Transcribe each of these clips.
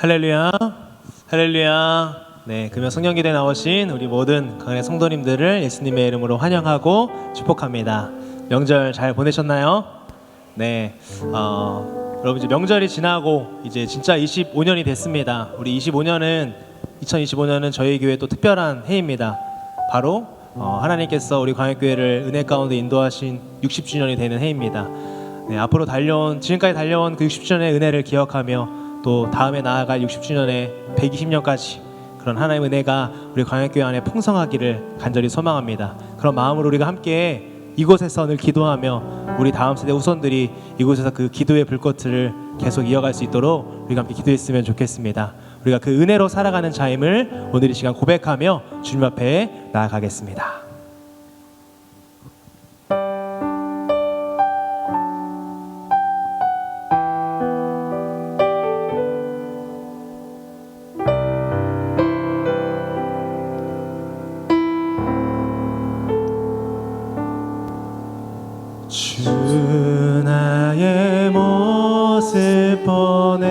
할렐루야, 할렐루야. 네, 금요 성령기도에 나오신 우리 모든 강의 성도님들을 예수님의 이름으로 환영하고 축복합니다. 명절 잘 보내셨나요? 네, 여러분 이제 명절이 지나고 이제 진짜 25년이 됐습니다. 우리 2025년은 저희 교회 또 특별한 해입니다. 바로 하나님께서 우리 광역교회를 은혜 가운데 인도하신 60주년이 되는 해입니다. 네, 앞으로 지금까지 달려온 그 60주년의 은혜를 기억하며 또 다음에 나아갈 60주년에 120년까지 그런 하나님의 은혜가 우리 광역교회 안에 풍성하기를 간절히 소망합니다. 그런 마음으로 우리가 함께 이곳에서 늘 기도하며 우리 다음 세대 후손들이 이곳에서 그 기도의 불꽃을 계속 이어갈 수 있도록 우리가 함께 기도했으면 좋겠습니다. 우리가 그 은혜로 살아가는 자임을 오늘 이 시간 고백하며 주님 앞에 나아가겠습니다. 주 나의 모습 보네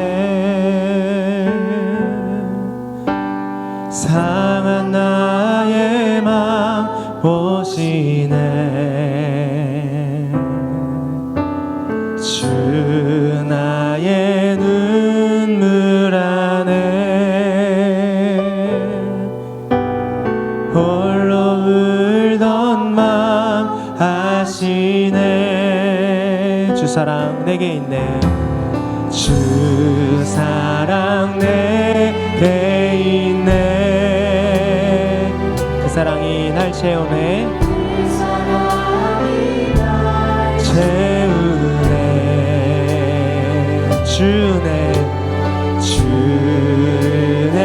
상한 나의 맘 보시네 주 나의 눈물 안에 홀로 울던 맘 아시네 주 사랑 내게 있네 주 사랑 내게 있네 그 사랑이 날 채우네 그 사랑이 날 채우네 주네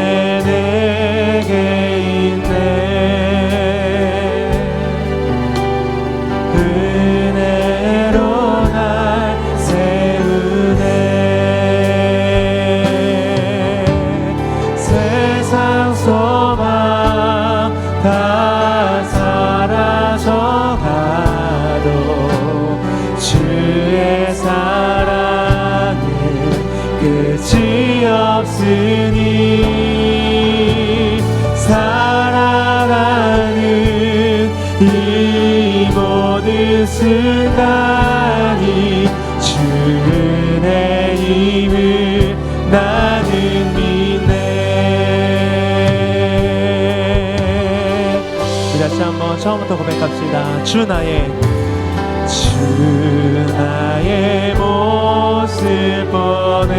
내게 있네 은혜로 날 세우네 세상 소망 다 사라져가도 주의 사랑은 끝이 없으니 살아가는 이 모든 순간이 주의 힘을 나는 믿네. 우리 다시 한번 처음부터 고백합시다. 주 나의 모습 보네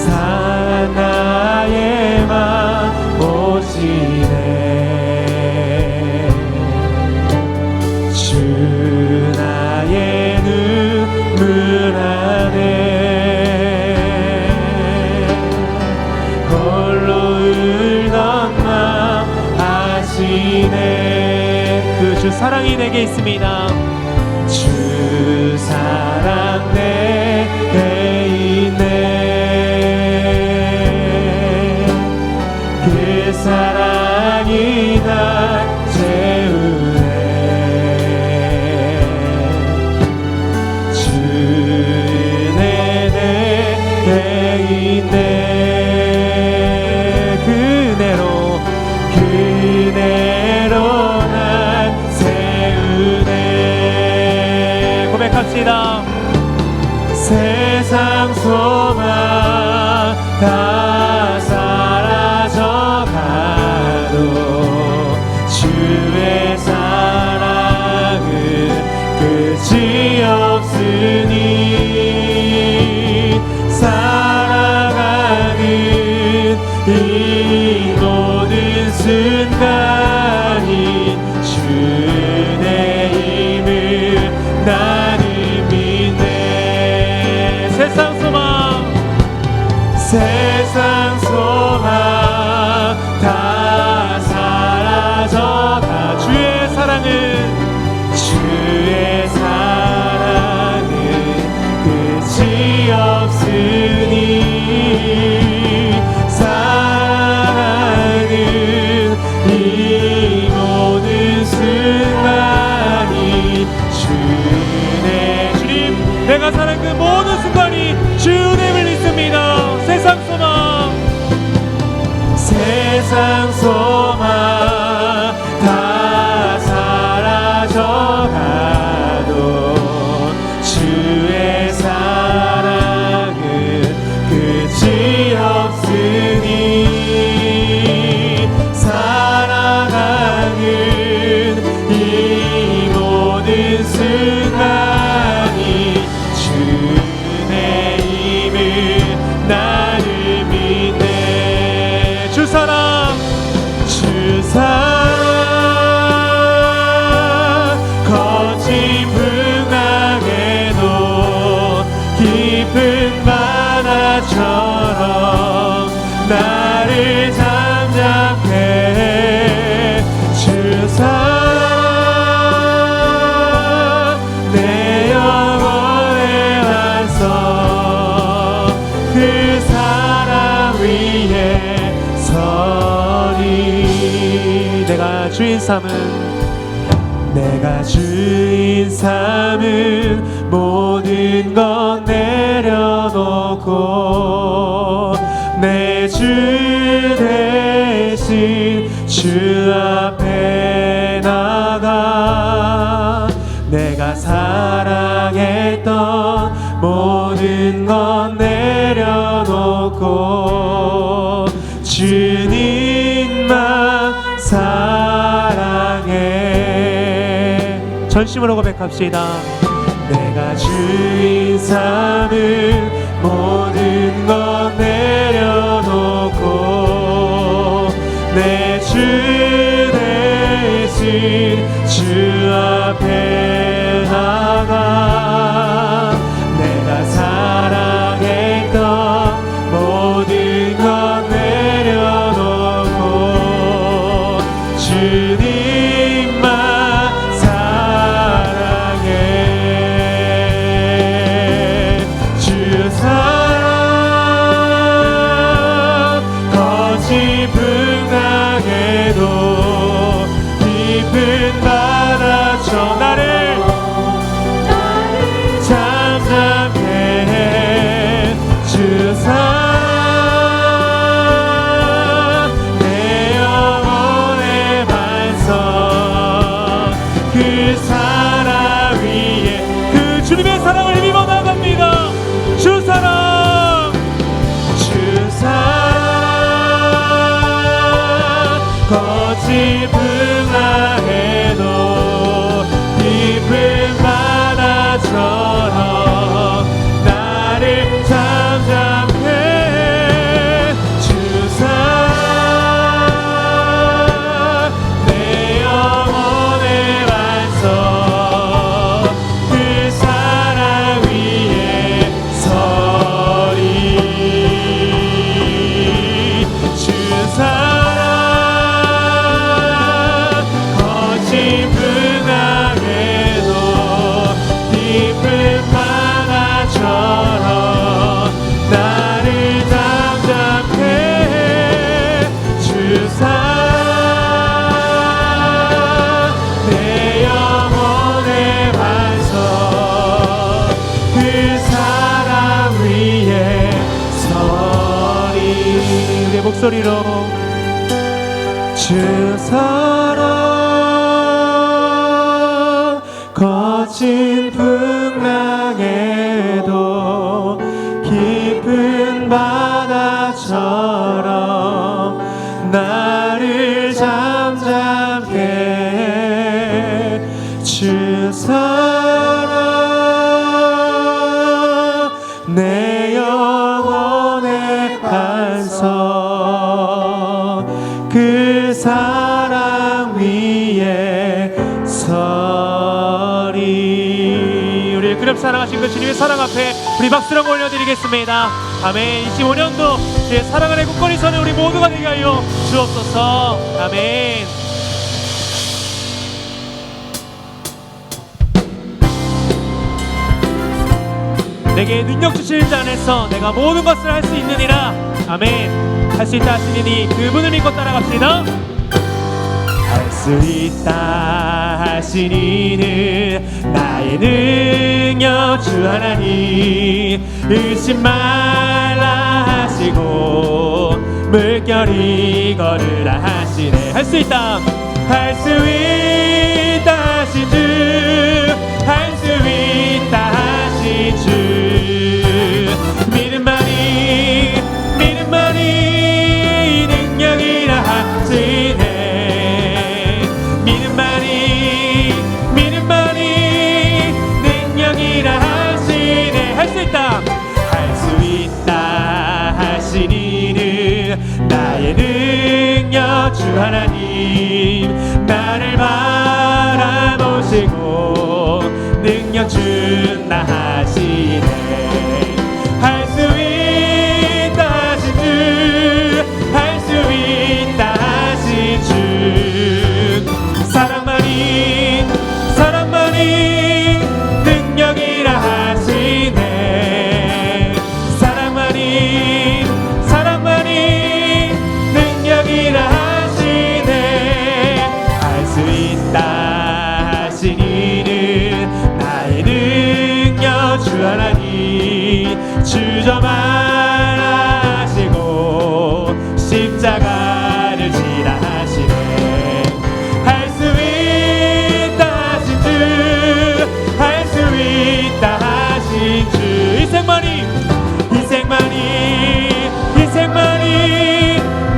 상한 나의 맘 보시네 주 나의 눈물 안에 홀로 울던 맘 아시네 그 주 사랑이 내게 있습니다 주 사랑 내게 있네 그 사랑이 날 채우네 주 내게 있네 그 은혜로 날 세우네 고백합시다 세상 소망 다 사라져가도 주의 사랑은 끝이 없으니 살아가는 이 모든 순간이 주의 힘을 나는 믿네 세상 소망 다 사라져가 주의 사랑은 끝이 없으니 사랑하는 이 모든 순간이 주님 내가 사는 그 모든 순간이 세상 소망 다 사라져가도 주의 사랑은 끝이 없으니 살아가는 이 모든 순간이 주의 힘을 나를 믿네. 주 사랑 거친 풍랑에도 깊은 바다처럼 나를 잠잠케 해. 주 사랑 내 영혼의 완성 그 사랑 위에 서리. 내가 주인 삼은 모든 것 내려놓고 내 주 대신 주 앞에 나가 내가 사랑했던 모든 것 내려놓고 주님만 사랑해. 전심으로 고백합시다. 내가 주인 삼은 모든 것 내려놓고 내 주 대신 주 앞에 나가 내가 사랑했던 모든 것 내려놓고 주님만 사랑해. 주 사랑 거친 풍랑에도 깊은 바다처럼 나를 잠잠케 해. 주 사랑 내 영혼의 반석 그 사랑 위에 그 주님의 사랑을 힘입어 나갑니다. 주 사랑 거친 풍랑에도 깊은 바다처럼 나를 잠잠케 해. 주 사랑 내 영혼의 완성 그 사랑 위에 서리. 주 사랑 거친 풍랑에도 깊은 바다처럼 나를 잠잠케 해. 주 사랑 내 영혼의 반석 그 사랑 위에 서리. 우리의 목소리로 주 사랑 거친 풍랑에도 깊은 바다처럼 나를 잠잠케 해. 주 사랑 내 영혼의 반석 그 사랑 위에 서리. 우리의 그룹 사랑하신 그 주님의 사랑 앞에 우리 박수를 올려드리겠습니다. 아멘. 25년도 주의 사랑 안에 굳건히 서는 우리 모두가 되게 하여 주옵소서. 아멘. 내게 능력 주시는 자 안에서 내가 모든 것을 할 수 있느니라. 아멘. 할 수 있다 하시니 그분을 믿고 따라갑시다. 할 수 있다 하시니는 나의 능력 주 하나님 의심 말라 하시고 물결이 걸으라 하시네. 할 수 있다, 할 수 있다 하신 주, 할 수 있다 하신 주. 믿음만이 능력이라 하시네. 믿음만이 능력이라 하시네. 할 수 있다, 할 수 있다 하시니는 나의 능력 주 하나님, 나를 바라보시고 능력 준다 하시네. 할 수 있다 하신 주, 할 수 있다 하신 주. 사랑만이 능력이라 하시네. 사랑만이 능력이라 하시네. 할 수 있다 하신 이는 나의 능력 주 하나님, 주저 말하시고 십자가를 지라 하시네. 할 수 있다 하신 주, 할 수 있다 하신 주. 인생만이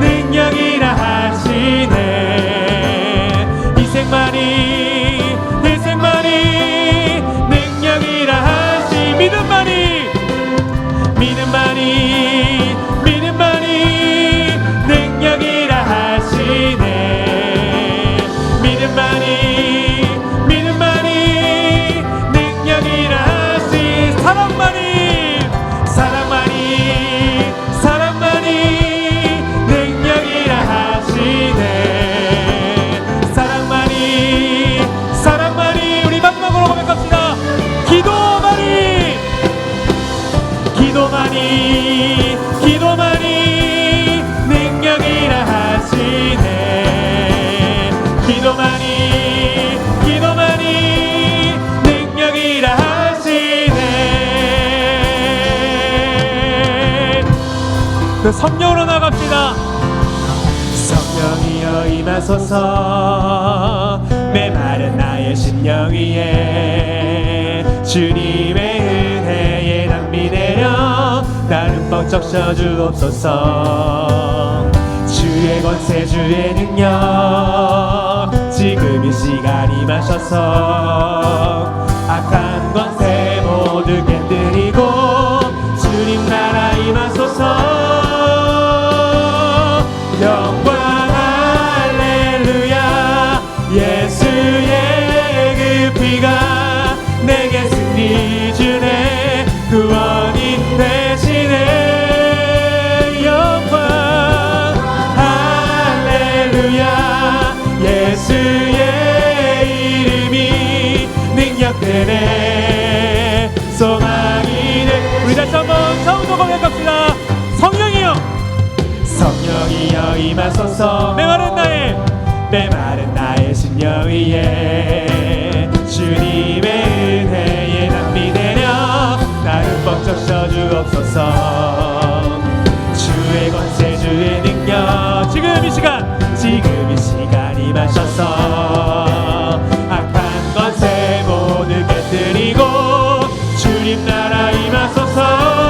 능력이라 하시네. 인생만이 능력이라 하시. 믿음만이 능력이라 하시네. 믿음만이 능력이라 하시. 사랑만이 능력이라 하시네. 사랑만이 우리 마지막으로 고백합시다. 기도만이 능력이라 하시네. 기도만이 능력이라 하시네. 그 성령으로 나갑시다. 성령이여 임하소서, 메마른 나의 심령 위에 주님의 은혜에 낭비 내려 나를 흠뻑 적셔 주옵소서. 주의 권세 주의 능력 지금 이 시간 임하셔서 악한 권세 모두 깨뜨리고 주님 나라 임하소서. 영광 할렐루야. 예수의 그 피가 내게 승리 주네. 구원이 되시네. 영광 할렐루야. 예수의 이름이 능력되네. 소망이 돼. 우리 다시 한번 처음부터 고백합시다. 성령이여 임하소서. 메마른 나의 심령 위에 주님의 은혜에 낭비 내려 나를 흠뻑 적셔 주옵소서. 주의 권세 주의 능력 지금 이 시간 임하셔서 악한 권세 모두 깨뜨리고 주님 나라 임하소서.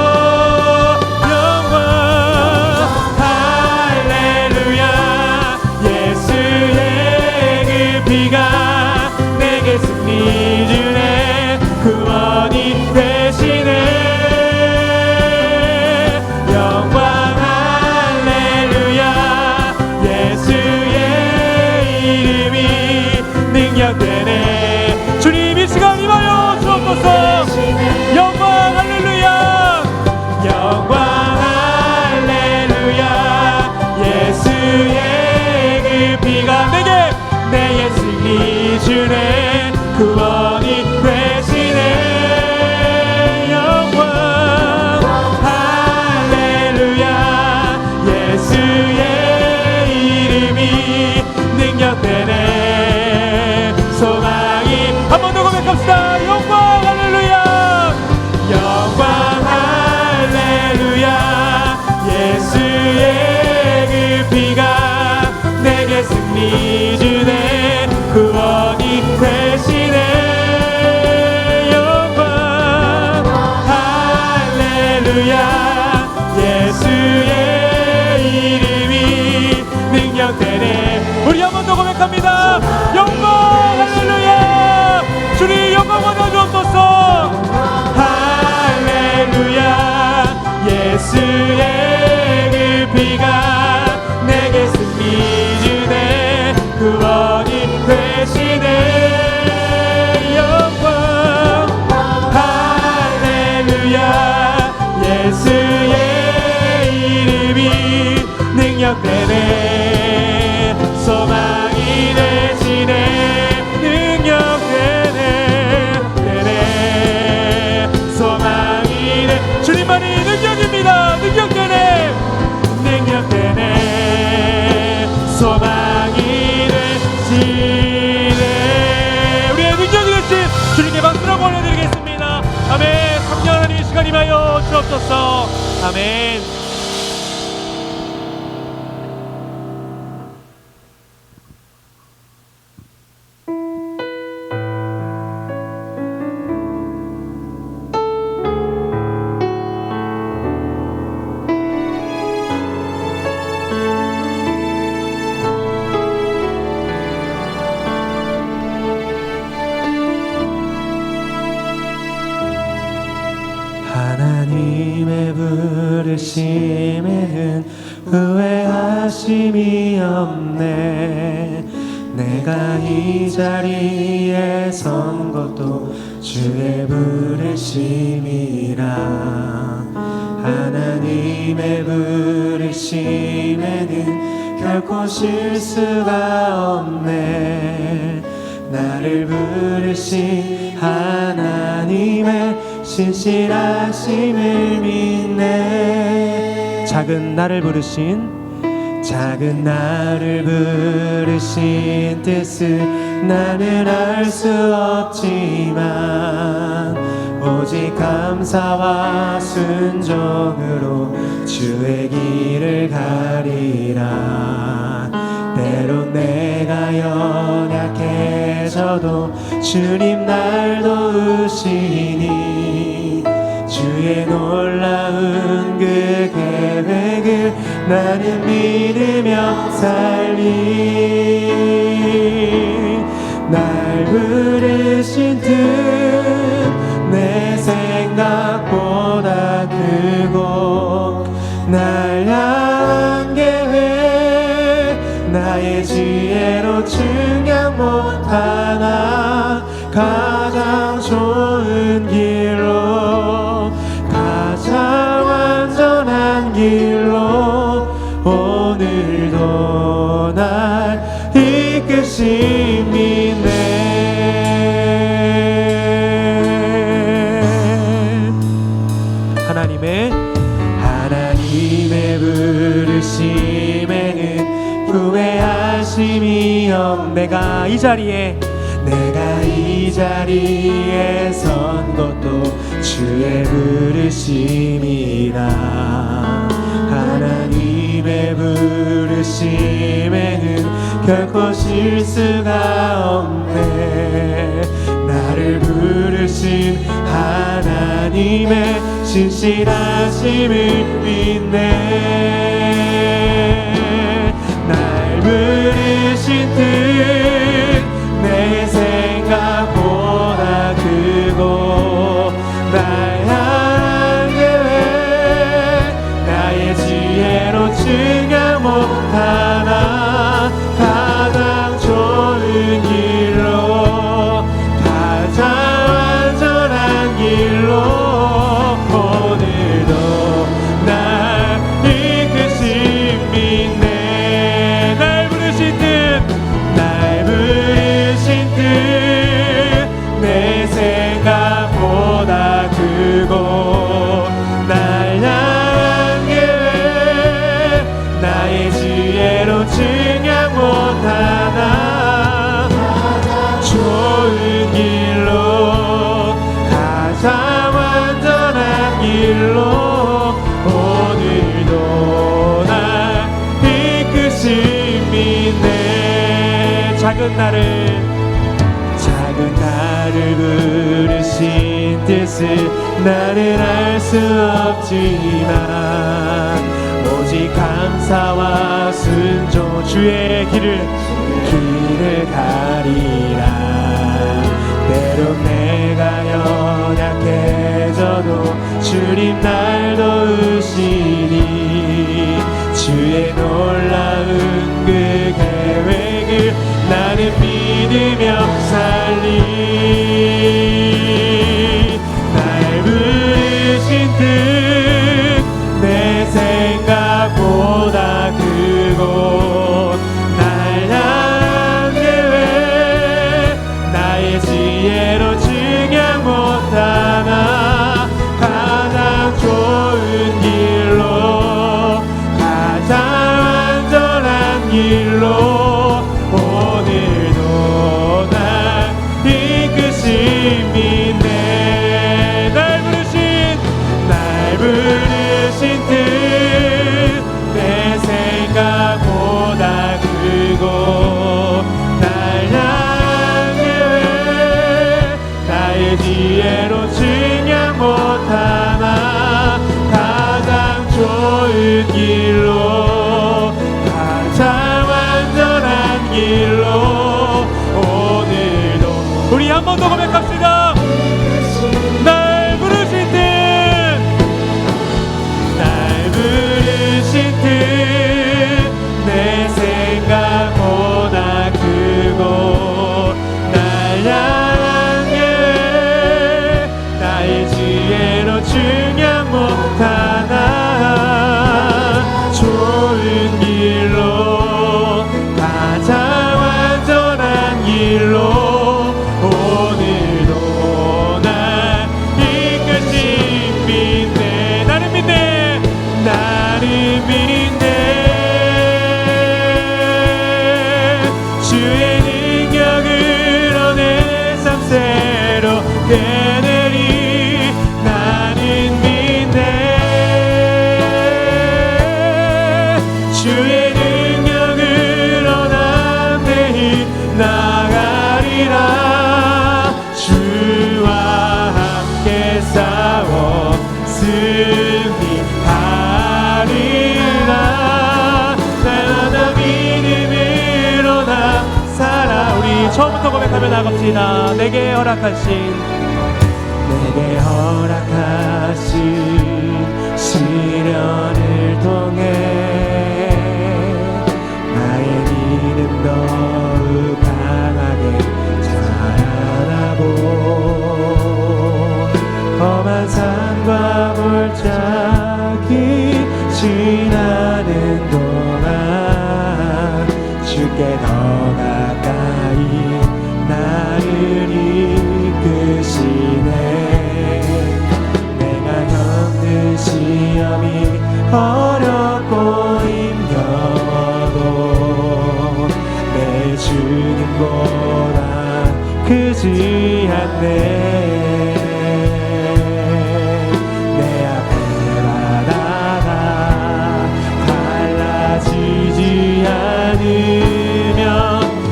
피가 할렐루야 예수의 이름이 능력되네. 우리 한 번 더 고백합니다. 영광 할렐루야 주님 영광 얻어주옵소서. 할렐루야 예수의 그 피가 내게 승리 주네. 구원이 되시네. 영광 할렐루야 예수의 이름이 능력되네. 소망이 되시네. 능력되네. 되네. 소망이 되 주님만이 능력입니다. 능력되네. 능력되네. 소망이 되시네. 우리의 능력이 되신 주님께 박수라고 올려드리겠습니다. 아멘. 3년 하나님 이 시간 임하여 주옵소서. 아멘. 하나님의 부르심에는 후회하심이 없네. 내가 이 자리에 선 것도 주의 부르심이라. 하나님의 부르심에는 결코 실수가 없네. 나를 부르신 하나님의 신실하심을 믿네. 작은 나를 부르신 뜻을 나는 알 수 없지만 오직 감사와 순종으로 주의 길을 가리라. 때론 내가 연약해져도 주님 날 도우시니 주의 놀라운 그 계획을 나는 믿으며 살리. 날 부르신 뜻 내 생각보다 크고 날 향한 계획 나의 지혜로 측량 못하나 가장 좋은 길로 가장 완전한 길로 오늘도 날 이끄심이네. 하나님의 부르심에는 후회하심이 없네. 내가 이 자리에 선 것도 주의 부르심이라. 하나님의 부르심에는 결코 실수가 없네. 나를 부르신 하나님의 신실하심을 믿네. 날 부르신 뜻 내 생각보다 크고 날 향한 계획 나의 지혜로 측량 못하나 가장 좋은 길로 가장 완전한 길로 오늘도 날 이끄심 믿네. 날 부르신 뜻 내 생각보다 크고 날 향한 계획 나의 지혜로 측량 못하나 좋은 길로 가장 완전한 길로 오늘도 날 이끄심 믿네. 작은 나를 부르신 뜻을 뜻을 나는 알 수 없지만 오직 감사와 순종 주의 길을 가리라. 때론 내가 연약해져도 주님 날 도우시니 주의 놀라운 그 계획을 나는 믿으며 살리. 날 부르신 뜻 내 생각보다 크고 날 향한 계획 나의 지혜로 증량 못하나 가장 좋은 길로 가장 안전한 길로 오늘도 날 이끄심이네. 날 부르신 뜻 내 생각보다 크고 날 향한 계획 나의 지혜로 증량 못하나 가장 좋은 길로 가장 완전한 길로 오늘도 우리 한 번 더 고백합시다. 날 부르신 뜻 내 생각보다 크고 날 향한 계획 나의 지혜로 증량 못하나 좋은 길로 가장 완전한 길로 오늘도 날 이끄신 믿네. 나는 믿네. 나는 믿네. 주의 능력으로 내 삶 새롭게 되리. 나는 믿네. 주의 능력으로 담대히 나가리라. 주와 함께 싸워 승리하리라. 날마다 믿음으로 나 살아. 우리 처음부터 고백하며 나갑시다. 내게 허락하신 시련을 통해 나의 믿음 더욱 강하게 자라나고 험한 산과 골짜기 지나는 동안 주께 더 가까이 나를 이끄시네. 내가 겪는 시험이 어렵고 힘겨워도 내 주님보다 크지 않네. 내 앞에 바다가 갈라지지 않으며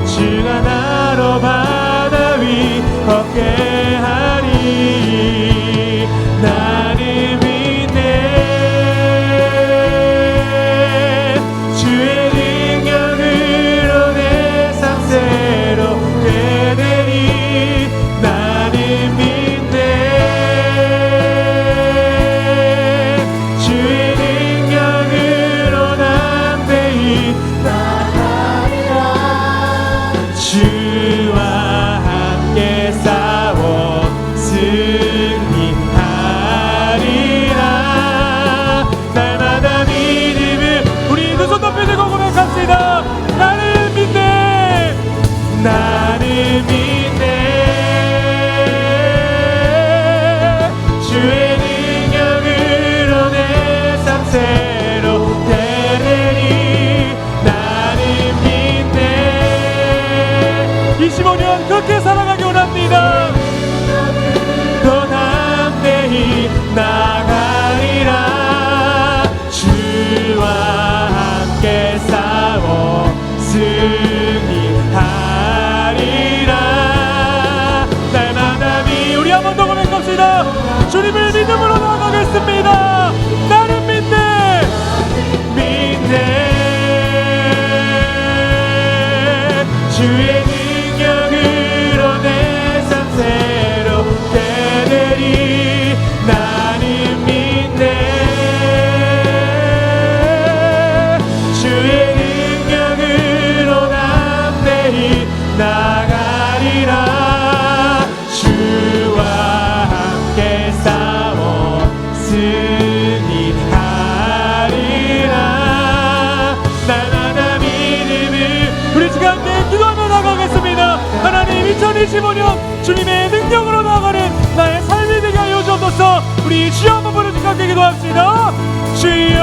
주가 나로 바다 위 걷게 하리. 나는 믿네. 주의 능력으로 내 삶 새롭게 되리. 나는 믿네. 주의 능력으로 담대히 나가리라. 주와 함께 싸워 승리하리라. 날마다 믿음을 우리 두 손 높이 들고 고백합시다. 나는 믿네. 나는 믿네. 주의 능력으로 내 삶 새롭게 되리. 나는 믿네. 25년 그렇게 살아가기 원합니다. 더 담대히 나가리라. 주와 함께 싸워 승리하리라. 날마다 우리 한 번 더 고백합시다. 나갑시다. 주님을 믿음으로 나가겠습니다. 나는 믿네. 주의 능력으로 내 삶 새롭게 되리. 나는 믿네. 주의 능력으로 담대히 나가리라. 주와 함께 싸웠으니 하리라. 날마다 믿음을 우리 지금 함께 기도하며 나가겠습니다. 하나님, 2025년 주님의 능력으로 나가는 나의 삶이 되게 하여 주옵소서. 우리 주여 한번 부르짖고 함께 기도합시다. 주여.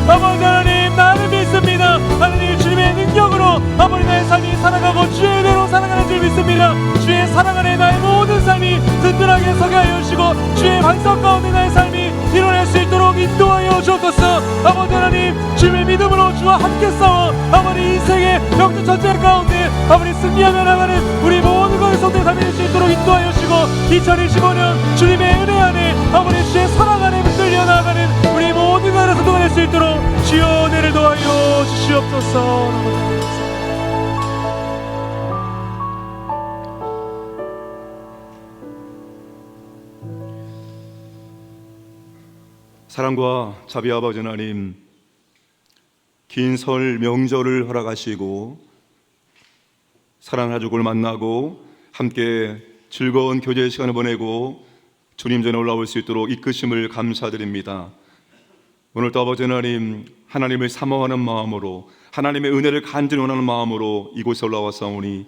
아버지 하나님, 나를 믿습니다. 하나님, 주님의 능력으로 아버지 나의 삶이 살아가고 주의 은혜로 살아가는 줄 믿습니다. 주의 사랑 안에 나의 모든 삶이 든든하게 서게 하여 주시고 주의 반석 가운데 나의 삶이 일어날 수 있도록 인도하여 주옵소서. 아버지 하나님, 주님의 믿음으로 주와 함께 싸워 아버지 인생의 역전 전쟁 가운데 아버지 승리하며 나가는 우리 모든 것을 손에 담을 수 있도록 인도하여 주시고 2025년 주님의 은혜 안에 아버지 주의 사랑 안에 흔들려 나가는 우리 모든 것을 선동할 수 있도록 주여 은혜를 도하여 주시옵소서. 사랑과 자비 아버지 하나님, 긴 설 명절을 허락하시고 사랑하는 가족을 만나고 함께 즐거운 교제 시간을 보내고 주님 전에 올라올 수 있도록 이끄심을 감사드립니다. 오늘도 아버지 하나님, 하나님을 사모하는 마음으로 하나님의 은혜를 간절히 원하는 마음으로 이곳에 올라왔사오니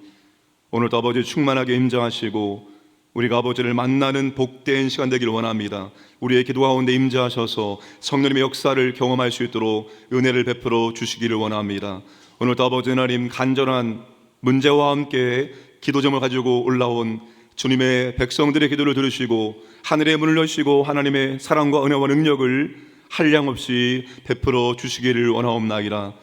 오늘도 아버지 충만하게 임재하시고 우리가 아버지를 만나는 복된 시간 되기를 원합니다. 우리의 기도 가운데 임재하셔서 성령님의 역사를 경험할 수 있도록 은혜를 베풀어 주시기를 원합니다. 오늘도 아버지 하나님, 간절한 문제와 함께 기도점을 가지고 올라온 주님의 백성들의 기도를 들으시고 하늘의 문을 여시고 하나님의 사랑과 은혜와 능력을 한량없이 베풀어 주시기를 원하옵나이다.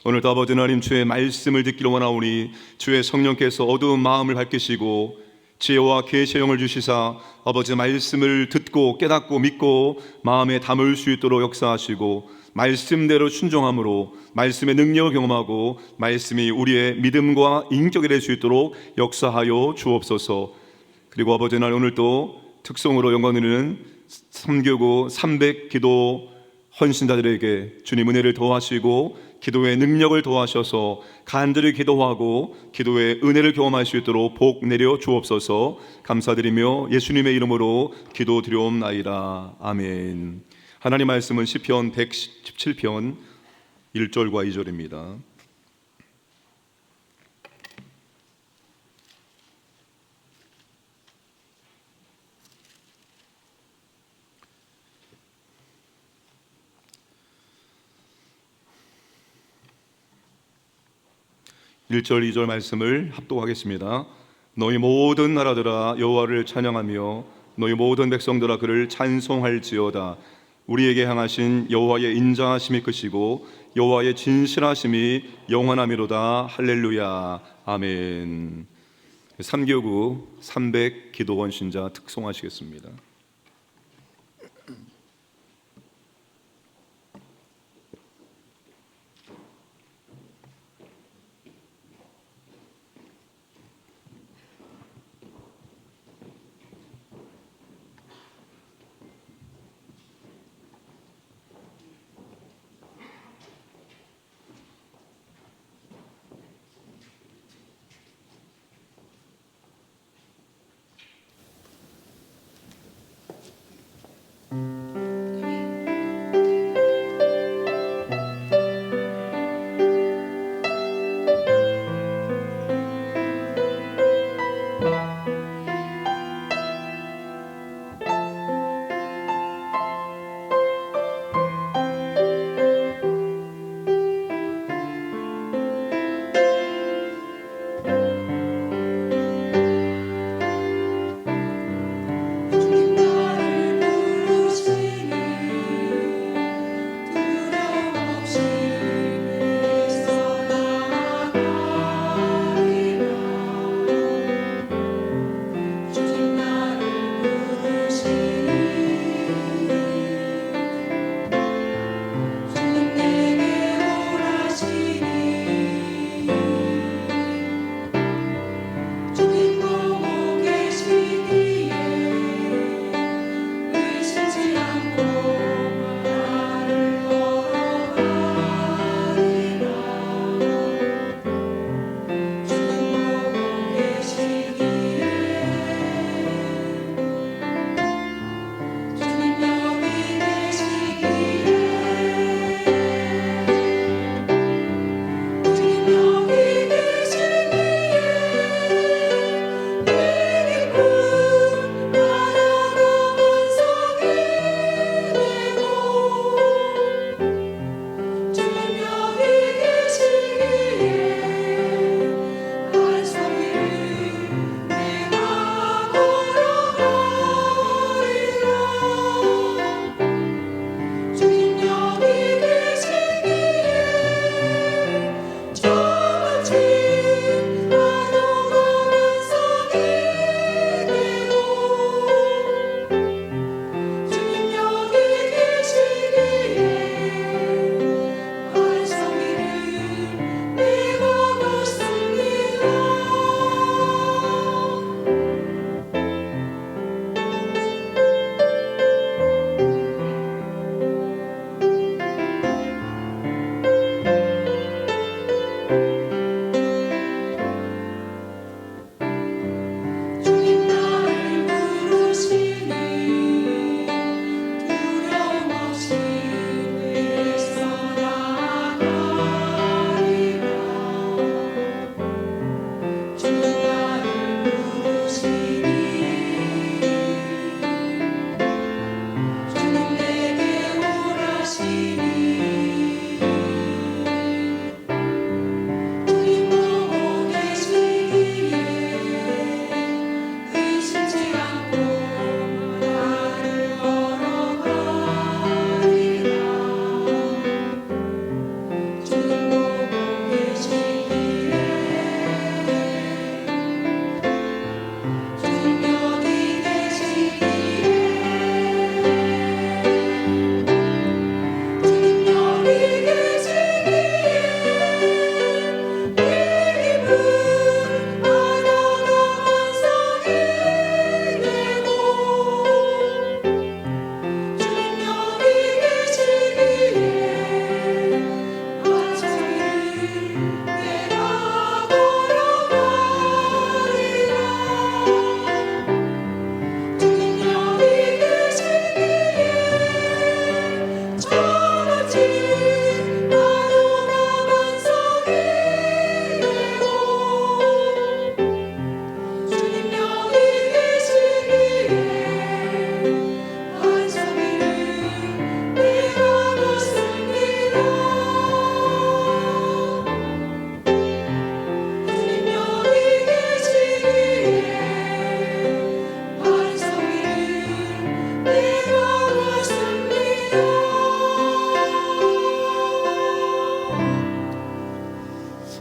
오늘도 아버지 하나님, 주의 말씀을 듣기를 원하오니 주의 성령께서 어두운 마음을 밝히시고 지혜와 계시의 영을 주시사 아버지 말씀을 듣고 깨닫고 믿고 마음에 담을 수 있도록 역사하시고 말씀대로 순종함으로 말씀의 능력을 경험하고 말씀이 우리의 믿음과 인격이 될 수 있도록 역사하여 주옵소서. 그리고 아버지 하나님, 오늘도 특성으로 영광 드리는 삼교구 300 기도 헌신자들에게 주님 은혜를 더하시고 기도의 능력을 더하셔서 간절히 기도하고 기도의 은혜를 경험할 수 있도록 복 내려 주옵소서. 감사드리며 예수님의 이름으로 기도드리옵나이다. 아멘. 하나님 말씀은 시편 117편 1절과 2절입니다. 일 절 2절 말씀을 합독하겠습니다. 너희 모든 나라들아 여호와를 찬양하며 너희 모든 백성들아 그를 찬송할지어다. 우리에게 향하신 여호와의 인자하심이 크시고 여호와의 진실하심이 영원하미로다. 할렐루야. 아멘. 3교구 300 기도원 신자 특송하시겠습니다.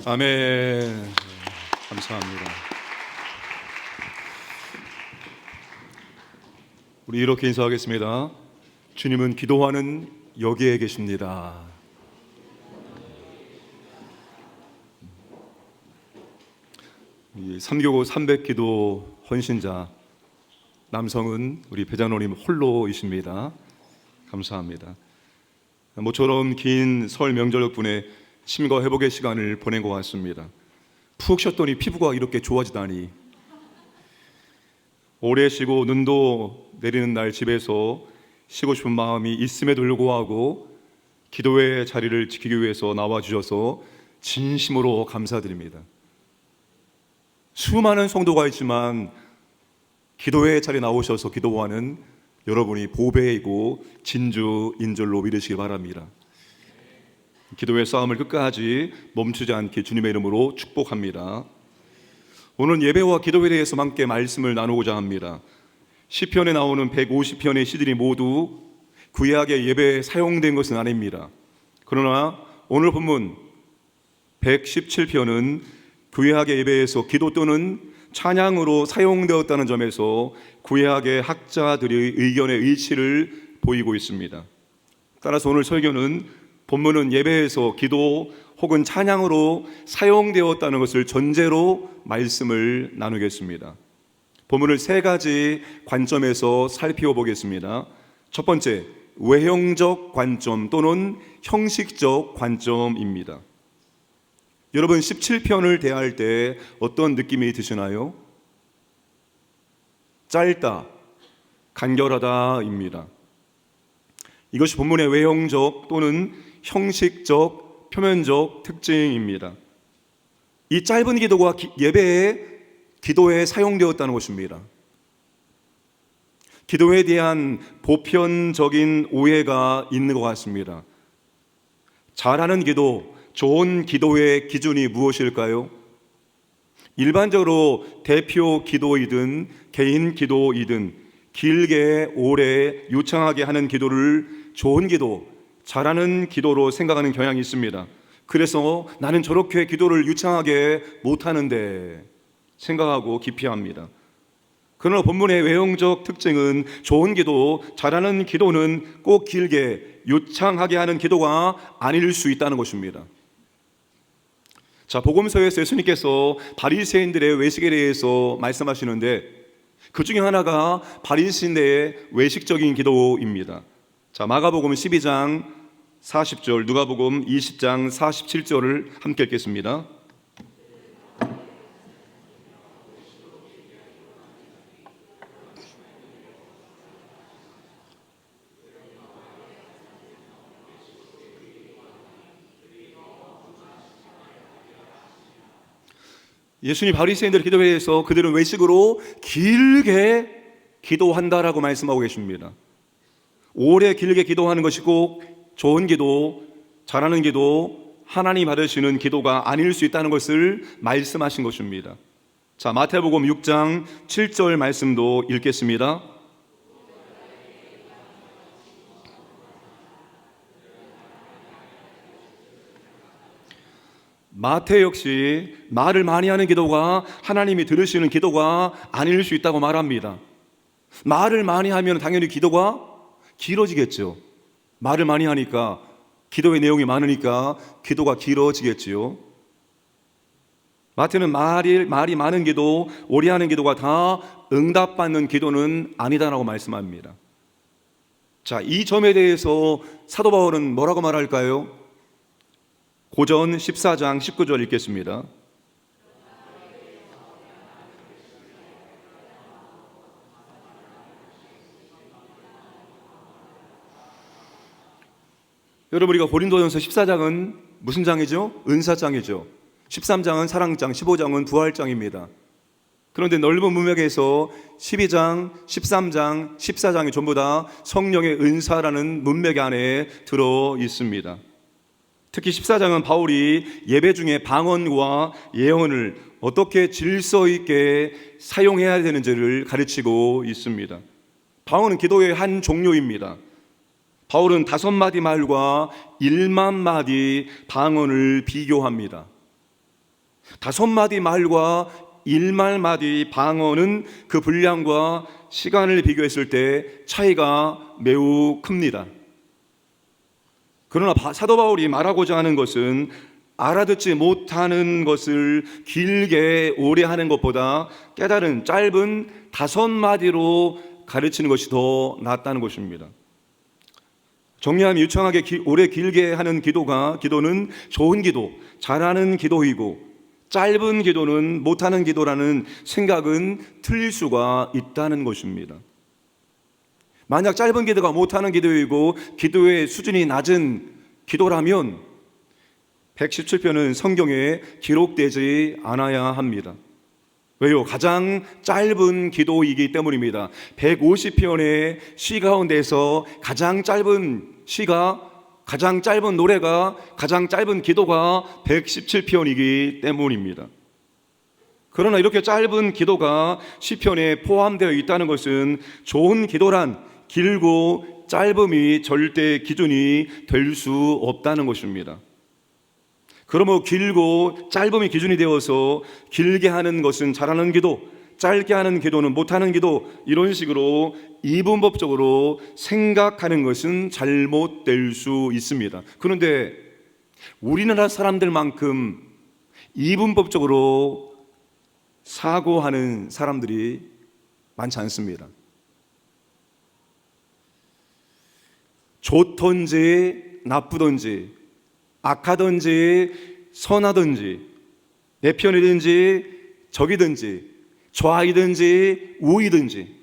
아멘. 감사합니다. 우리 이렇게 인사하겠습니다. 주님은 기도하는 여기에 계십니다. 이 3교구 300기도 헌신자 남성은 우리 배자노님 홀로이십니다. 감사합니다. 모처럼 긴 설 명절 덕분에 심과 회복의 시간을 보낸 것 같습니다. 푹 쉬었더니 피부가 이렇게 좋아지다니. 오래 쉬고 눈도 내리는 날 집에서 쉬고 싶은 마음이 있음에도 불구하고 기도의 자리를 지키기 위해서 나와주셔서 진심으로 감사드립니다. 수많은 성도가 있지만 기도의 자리에 나오셔서 기도하는 여러분이 보배이고 진주인 줄로 믿으시기 바랍니다. 기도의 싸움을 끝까지 멈추지 않게 주님의 이름으로 축복합니다. 오늘 예배와 기도에 대해서 함께 말씀을 나누고자 합니다. 시편에 나오는 150편의 시들이 모두 구약의 예배에 사용된 것은 아닙니다. 그러나 오늘 본문 117편은 구약의 예배에서 기도 또는 찬양으로 사용되었다는 점에서 구약의 학자들의 의견의 일치를 보이고 있습니다. 따라서 오늘 설교는 본문은 예배에서 기도 혹은 찬양으로 사용되었다는 것을 전제로 말씀을 나누겠습니다. 본문을 세 가지 관점에서 살펴보겠습니다. 첫 번째, 외형적 관점 또는 형식적 관점입니다. 여러분 17편을 대할 때 어떤 느낌이 드시나요? 짧다, 간결하다입니다. 이것이 본문의 외형적 또는 형식적, 표면적 특징입니다. 이 짧은 기도가 예배에 기도에 사용되었다는 것입니다. 기도에 대한 보편적인 오해가 있는 것 같습니다. 잘하는 기도, 좋은 기도의 기준이 무엇일까요? 일반적으로 대표 기도이든 개인 기도이든 길게 오래 유창하게 하는 기도를 좋은 기도, 잘하는 기도로 생각하는 경향이 있습니다. 그래서 나는 저렇게 기도를 유창하게 못하는데 생각하고 기피합니다. 그러나 본문의 외형적 특징은 좋은 기도, 잘하는 기도는 꼭 길게 유창하게 하는 기도가 아닐 수 있다는 것입니다. 자, 복음서에서 예수님께서 바리새인들의 외식에 대해서 말씀하시는데 그 중에 하나가 바리새인들의 외식적인 기도입니다. 자, 마가복음 12장 40절, 누가복음 20장 47절을 함께 읽겠습니다. 예수님 바리새인들의 기도에 대해서 그들은 외식으로 길게 기도한다라고 말씀하고 계십니다. 오래 길게 기도하는 것이 꼭 좋은 기도, 잘하는 기도, 하나님 받으시는 기도가 아닐 수 있다는 것을 말씀하신 것입니다. 자, 마태복음 6장 7절 말씀도 읽겠습니다. 마태 역시 말을 많이 하는 기도가 하나님이 들으시는 기도가 아닐 수 있다고 말합니다. 말을 많이 하면 당연히 기도가 길어지겠죠. 말을 많이 하니까, 기도의 내용이 많으니까 기도가 길어지겠지요. 마태는 말이 많은 기도, 오래 하는 기도가 다 응답받는 기도는 아니다라고 말씀합니다. 자, 이 점에 대해서 사도 바울은 뭐라고 말할까요? 고전 14장 19절 읽겠습니다. 여러분, 우리가 고린도전서 14장은 무슨 장이죠? 은사장이죠. 13장은 사랑장, 15장은 부활장입니다. 그런데 넓은 문맥에서 12장, 13장, 14장이 전부 다 성령의 은사라는 문맥 안에 들어 있습니다. 특히 14장은 바울이 예배 중에 방언과 예언을 어떻게 질서 있게 사용해야 되는지를 가르치고 있습니다. 방언은 기도의 한 종류입니다. 바울은 5마디 말과 1만 마디 방언을 비교합니다. 5마디 말과 1만 마디 방언은 그 분량과 시간을 비교했을 때 차이가 매우 큽니다. 그러나 사도 바울이 말하고자 하는 것은 알아듣지 못하는 것을 길게 오래 하는 것보다 깨달은 짧은 5마디로 가르치는 것이 더 낫다는 것입니다. 정리하면 유창하게 오래 길게 하는 기도는 좋은 기도, 잘하는 기도이고, 짧은 기도는 못하는 기도라는 생각은 틀릴 수가 있다는 것입니다. 만약 짧은 기도가 못하는 기도이고 기도의 수준이 낮은 기도라면 117편은 성경에 기록되지 않아야 합니다. 왜요? 가장 짧은 기도이기 때문입니다. 150편의 시 가운데서 가장 짧은 시가, 가장 짧은 노래가, 가장 짧은 기도가 117편이기 때문입니다. 그러나 이렇게 짧은 기도가 시편에 포함되어 있다는 것은 좋은 기도란 길고 짧음이 절대 기준이 될 수 없다는 것입니다. 그러므로 길고 짧음이 기준이 되어서 길게 하는 것은 잘하는 기도, 짧게 하는 기도는 못하는 기도, 이런 식으로 이분법적으로 생각하는 것은 잘못될 수 있습니다. 그런데 우리나라 사람들만큼 이분법적으로 사고하는 사람들이 많지 않습니다. 좋든지 나쁘든지 악하든지 선하든지 내 편이든지 적이든지 좌이든지 우이든지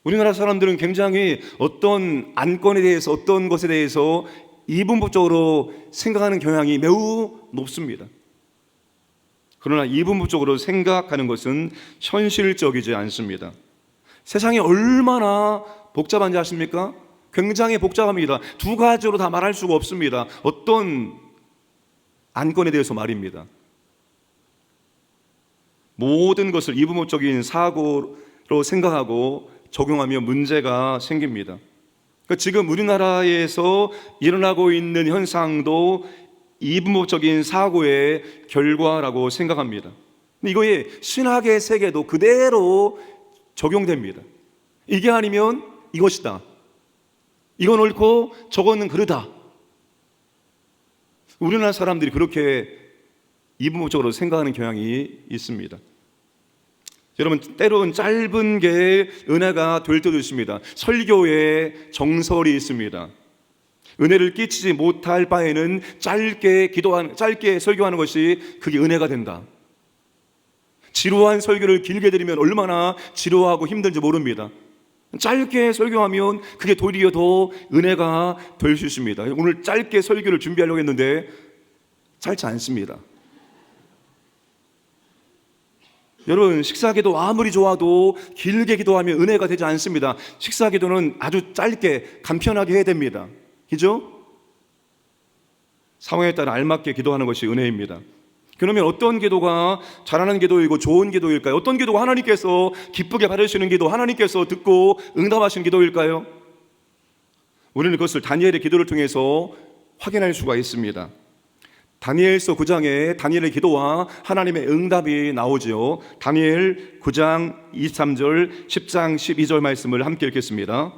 우리나라 사람들은 굉장히 어떤 안건에 대해서, 어떤 것에 대해서 이분법적으로 생각하는 경향이 매우 높습니다. 그러나 이분법적으로 생각하는 것은 현실적이지 않습니다. 세상이 얼마나 복잡한지 아십니까? 굉장히 복잡합니다. 두 가지로 다 말할 수가 없습니다. 어떤 안건에 대해서 말입니다. 모든 것을 이분법적인 사고로 생각하고 적용하면 문제가 생깁니다. 그러니까 지금 우리나라에서 일어나고 있는 현상도 이분법적인 사고의 결과라고 생각합니다. 근데 이거에 신학의 세계도 그대로 적용됩니다. 이게 아니면 이것이다. 이건 옳고 저거는 그르다. 우리나라 사람들이 그렇게 이분법적으로 생각하는 경향이 있습니다. 여러분, 때로는 짧은 게 은혜가 될 때도 있습니다. 설교에 정설이 있습니다. 은혜를 끼치지 못할 바에는 짧게 설교하는 것이 그게 은혜가 된다. 지루한 설교를 길게 드리면 얼마나 지루하고 힘든지 모릅니다. 짧게 설교하면 그게 도리어 더 은혜가 될 수 있습니다. 오늘 짧게 설교를 준비하려고 했는데 짧지 않습니다. 여러분, 식사기도 아무리 좋아도 길게 기도하면 은혜가 되지 않습니다. 식사기도는 아주 짧게 간편하게 해야 됩니다. 그죠? 상황에 따라 알맞게 기도하는 것이 은혜입니다. 그러면 어떤 기도가 잘하는 기도이고 좋은 기도일까요? 어떤 기도가 하나님께서 기쁘게 받으시는 기도, 하나님께서 듣고 응답하신 기도일까요? 우리는 그것을 다니엘의 기도를 통해서 확인할 수가 있습니다. 다니엘서 9장에 다니엘의 기도와 하나님의 응답이 나오죠. 다니엘 9장 23절, 10장 12절 말씀을 함께 읽겠습니다.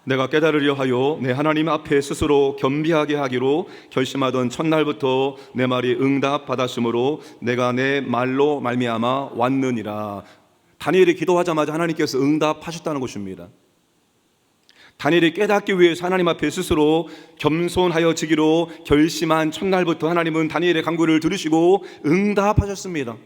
내가 깨달으려 하여 내 하나님 앞에 스스로 겸비하게 하기로 결심하던 첫날부터 내 말이 응답받았으므로 내가 내 말로 말미암아 왔느니라. 다니엘이 기도하자마자 하나님께서 응답하셨다는 것입니다. 다니엘이 깨닫기 위해서 하나님 앞에 스스로 겸손하여지기로 결심한 첫날부터 하나님은 다니엘의 간구를 들으시고 응답하셨습니다.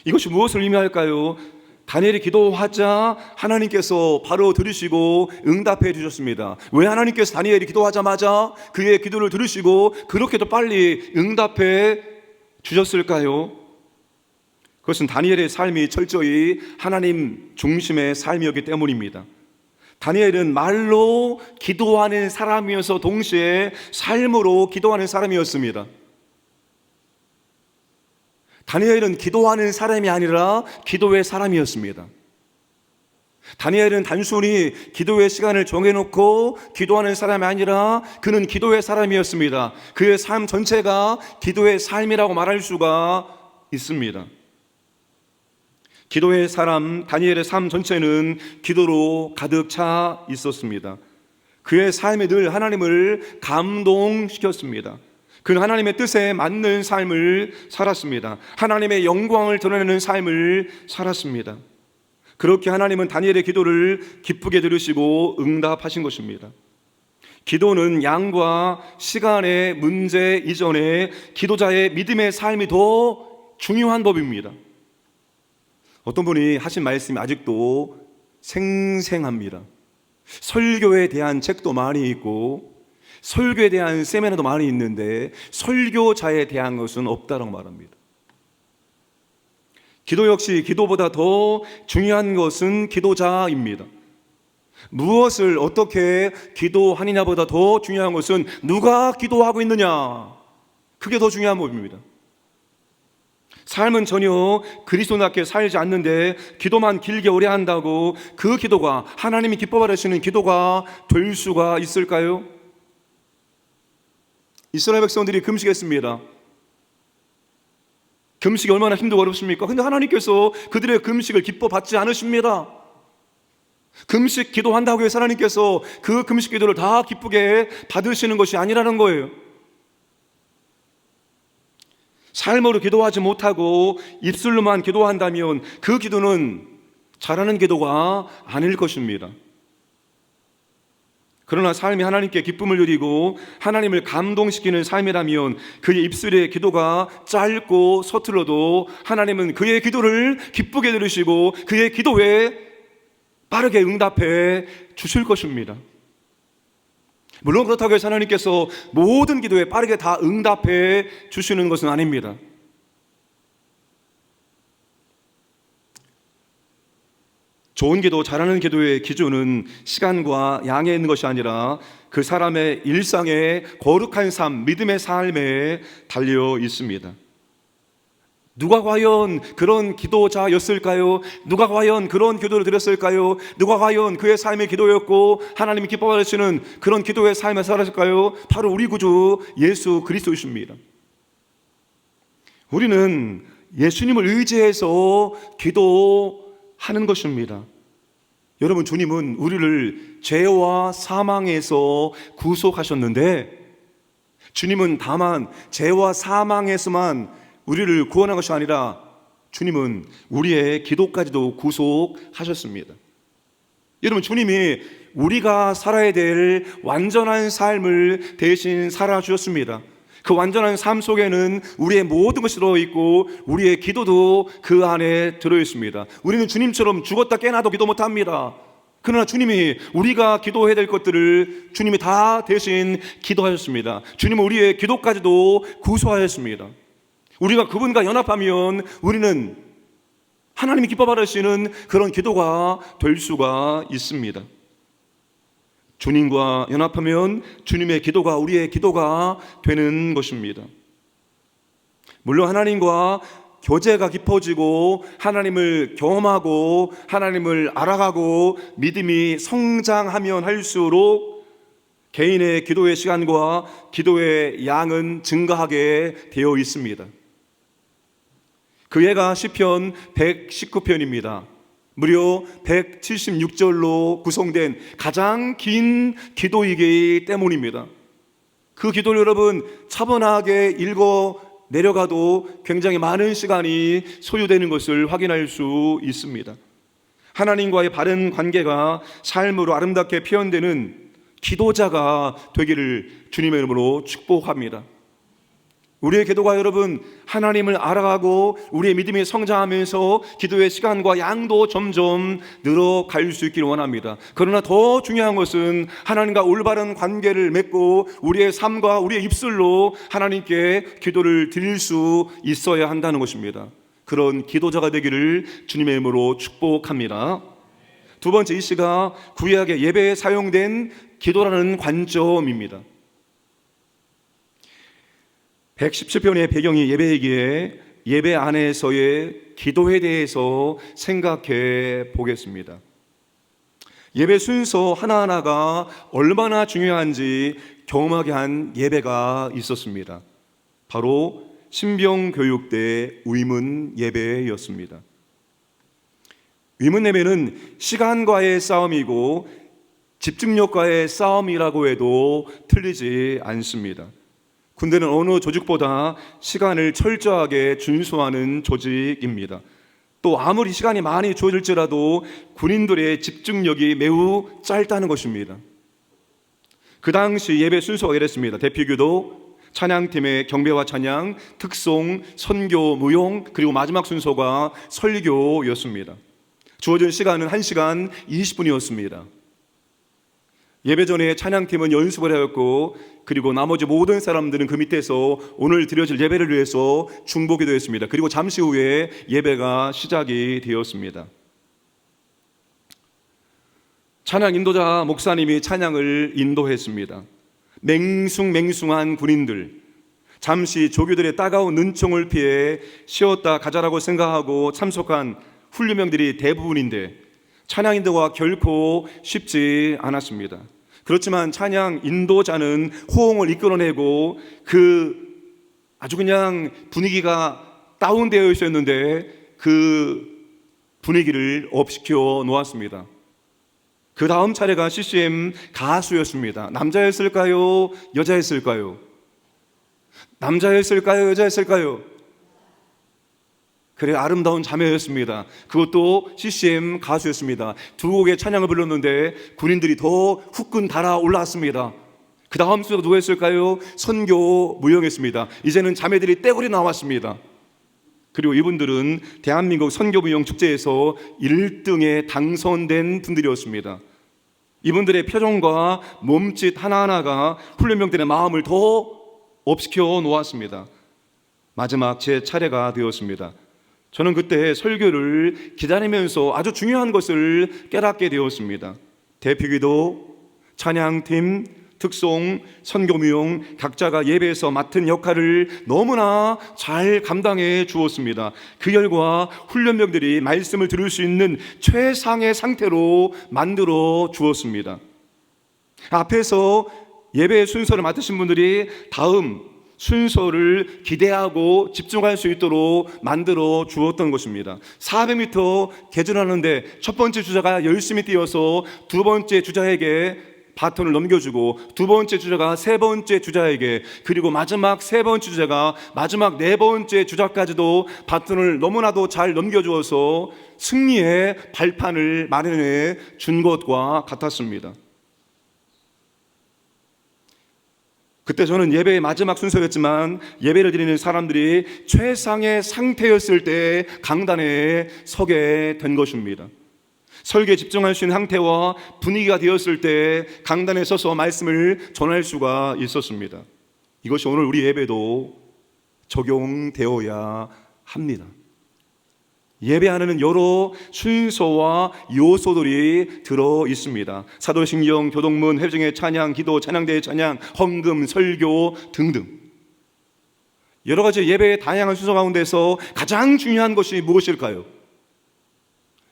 이것이 무엇을 의미할까요? 다니엘이 기도하자 하나님께서 바로 들으시고 응답해 주셨습니다. 왜 하나님께서 다니엘이 기도하자마자 그의 기도를 들으시고 그렇게도 빨리 응답해 주셨을까요? 그것은 다니엘의 삶이 철저히 하나님 중심의 삶이었기 때문입니다. 다니엘은 말로 기도하는 사람이어서 동시에 삶으로 기도하는 사람이었습니다. 다니엘은 기도하는 사람이 아니라 기도의 사람이었습니다. 다니엘은 단순히 기도의 시간을 정해놓고 기도하는 사람이 아니라 그는 기도의 사람이었습니다. 그의 삶 전체가 기도의 삶이라고 말할 수가 있습니다. 기도의 사람 다니엘의 삶 전체는 기도로 가득 차 있었습니다. 그의 삶이 늘 하나님을 감동시켰습니다. 그는 하나님의 뜻에 맞는 삶을 살았습니다. 하나님의 영광을 드러내는 삶을 살았습니다. 그렇게 하나님은 다니엘의 기도를 기쁘게 들으시고 응답하신 것입니다. 기도는 양과 시간의 문제 이전에 기도자의 믿음의 삶이 더 중요한 법입니다. 어떤 분이 하신 말씀이 아직도 생생합니다. 설교에 대한 책도 많이 있고 설교에 대한 세미나도 많이 있는데 설교자에 대한 것은 없다라고 말합니다. 기도 역시 기도보다 더 중요한 것은 기도자입니다. 무엇을 어떻게 기도하느냐보다 더 중요한 것은 누가 기도하고 있느냐, 그게 더 중요한 법입니다. 삶은 전혀 그리스도답게 살지 않는데 기도만 길게 오래 한다고 그 기도가 하나님이 기뻐 받으시는 기도가 될 수가 있을까요? 이스라엘 백성들이 금식했습니다. 금식이 얼마나 힘들고 어렵습니까? 근데 하나님께서 그들의 금식을 기뻐 받지 않으십니다. 금식 기도한다고 해서 하나님께서 그 금식 기도를 다 기쁘게 받으시는 것이 아니라는 거예요. 삶으로 기도하지 못하고 입술로만 기도한다면 그 기도는 잘하는 기도가 아닐 것입니다. 그러나 삶이 하나님께 기쁨을 누리고 하나님을 감동시키는 삶이라면 그의 입술의 기도가 짧고 서툴러도 하나님은 그의 기도를 기쁘게 들으시고 그의 기도에 빠르게 응답해 주실 것입니다. 물론 그렇다고 해서 하나님께서 모든 기도에 빠르게 다 응답해 주시는 것은 아닙니다. 좋은 기도, 잘하는 기도의 기준은 시간과 양에 있는 것이 아니라 그 사람의 일상의 거룩한 삶, 믿음의 삶에 달려 있습니다. 누가 과연 그런 기도자였을까요? 누가 과연 그런 기도를 드렸을까요? 누가 과연 그의 삶의 기도였고 하나님이 기뻐하시는 그런 기도의 삶을 살았을까요? 바로 우리 구주 예수 그리스도이십니다. 우리는 예수님을 의지해서 기도하는 것입니다. 여러분, 주님은 우리를 죄와 사망에서 구속하셨는데 주님은 다만 죄와 사망에서만 우리를 구원한 것이 아니라 주님은 우리의 기도까지도 구속하셨습니다. 여러분, 주님이 우리가 살아야 될 완전한 삶을 대신 살아주셨습니다. 그 완전한 삶 속에는 우리의 모든 것이 들어있고 우리의 기도도 그 안에 들어있습니다. 우리는 주님처럼 죽었다 깨나도 기도 못합니다. 그러나 주님이 우리가 기도해야 될 것들을 주님이 다 대신 기도하셨습니다. 주님은 우리의 기도까지도 구속하셨습니다. 우리가 그분과 연합하면 우리는 하나님이 기뻐 받으시는 그런 기도가 될 수가 있습니다. 주님과 연합하면 주님의 기도가 우리의 기도가 되는 것입니다. 물론 하나님과 교제가 깊어지고 하나님을 경험하고 하나님을 알아가고 믿음이 성장하면 할수록 개인의 기도의 시간과 기도의 양은 증가하게 되어 있습니다. 그 예가 시편 119편입니다. 무려 176절로 구성된 가장 긴 기도이기 때문입니다. 그 기도를 여러분 차분하게 읽어 내려가도 굉장히 많은 시간이 소요되는 것을 확인할 수 있습니다. 하나님과의 바른 관계가 삶으로 아름답게 표현되는 기도자가 되기를 주님의 이름으로 축복합니다. 우리의 기도가 여러분 하나님을 알아가고 우리의 믿음이 성장하면서 기도의 시간과 양도 점점 늘어갈 수 있기를 원합니다. 그러나 더 중요한 것은 하나님과 올바른 관계를 맺고 우리의 삶과 우리의 입술로 하나님께 기도를 드릴 수 있어야 한다는 것입니다. 그런 기도자가 되기를 주님의 이름으로 축복합니다. 두 번째, 이 시가 구약의 예배에 사용된 기도라는 관점입니다. 117편의 배경이 예배이기에 예배 안에서의 기도에 대해서 생각해 보겠습니다. 예배 순서 하나하나가 얼마나 중요한지 경험하게 한 예배가 있었습니다. 바로 신병교육 때 위문 예배였습니다. 위문 예배는 시간과의 싸움이고 집중력과의 싸움이라고 해도 틀리지 않습니다. 군대는 어느 조직보다 시간을 철저하게 준수하는 조직입니다. 또 아무리 시간이 많이 주어질지라도 군인들의 집중력이 매우 짧다는 것입니다. 그 당시 예배 순서가 이랬습니다. 대피기도, 찬양팀의 경배와 찬양, 특송, 선교, 무용, 그리고 마지막 순서가 설교였습니다. 주어진 시간은 1시간 20분이었습니다. 예배 전에 찬양팀은 연습을 하였고 그리고 나머지 모든 사람들은 그 밑에서 오늘 드려질 예배를 위해서 중보기도 했습니다. 그리고 잠시 후에 예배가 시작이 되었습니다. 찬양 인도자 목사님이 찬양을 인도했습니다. 맹숭맹숭한 군인들, 잠시 조교들의 따가운 눈총을 피해 쉬었다 가자라고 생각하고 참석한 훈련병들이 대부분인데 찬양 인도가 결코 쉽지 않았습니다. 그렇지만 찬양 인도자는 호응을 이끌어내고 그 아주 그냥 분위기가 다운되어 있었는데 그 분위기를 업시켜 놓았습니다. 그 다음 차례가 CCM 가수였습니다. 남자였을까요? 여자였을까요? 여자였을까요? 그래, 아름다운 자매였습니다. 그것도 CCM 가수였습니다. 두 곡의 찬양을 불렀는데 군인들이 더 후끈 달아 올라왔습니다. 그 다음 순서가 누구였을까요? 선교 무용했습니다. 이제는 자매들이 떼굴이 나왔습니다. 그리고 이분들은 대한민국 선교무용 축제에서 1등에 당선된 분들이었습니다. 이분들의 표정과 몸짓 하나하나가 훈련병들의 마음을 더 업시켜 놓았습니다. 마지막 제 차례가 되었습니다. 저는 그때 설교를 기다리면서 아주 중요한 것을 깨닫게 되었습니다. 대표기도, 찬양팀, 특송, 선교무용 각자가 예배에서 맡은 역할을 너무나 잘 감당해 주었습니다. 그 결과 훈련병들이 말씀을 들을 수 있는 최상의 상태로 만들어 주었습니다. 앞에서 예배 순서를 맡으신 분들이 다음 순서를 기대하고 집중할 수 있도록 만들어 주었던 것입니다. 400m 개전하는데 첫 번째 주자가 열심히 뛰어서 두 번째 주자에게 바톤을 넘겨주고, 두 번째 주자가 세 번째 주자에게, 그리고 마지막 세 번째 주자가 마지막 네 번째 주자까지도 바톤을 너무나도 잘 넘겨주어서 승리의 발판을 마련해 준 것과 같았습니다. 그때 저는 예배의 마지막 순서였지만 예배를 드리는 사람들이 최상의 상태였을 때 강단에 서게 된 것입니다. 설교에 집중할 수 있는 상태와 분위기가 되었을 때 강단에 서서 말씀을 전할 수가 있었습니다. 이것이 오늘 우리 예배도 적용되어야 합니다. 예배하는 여러 순서와 요소들이 들어 있습니다. 사도신경, 교동문, 회중의 찬양, 기도, 찬양대의 찬양, 헌금, 설교 등등 여러 가지 예배의 다양한 순서 가운데서 가장 중요한 것이 무엇일까요?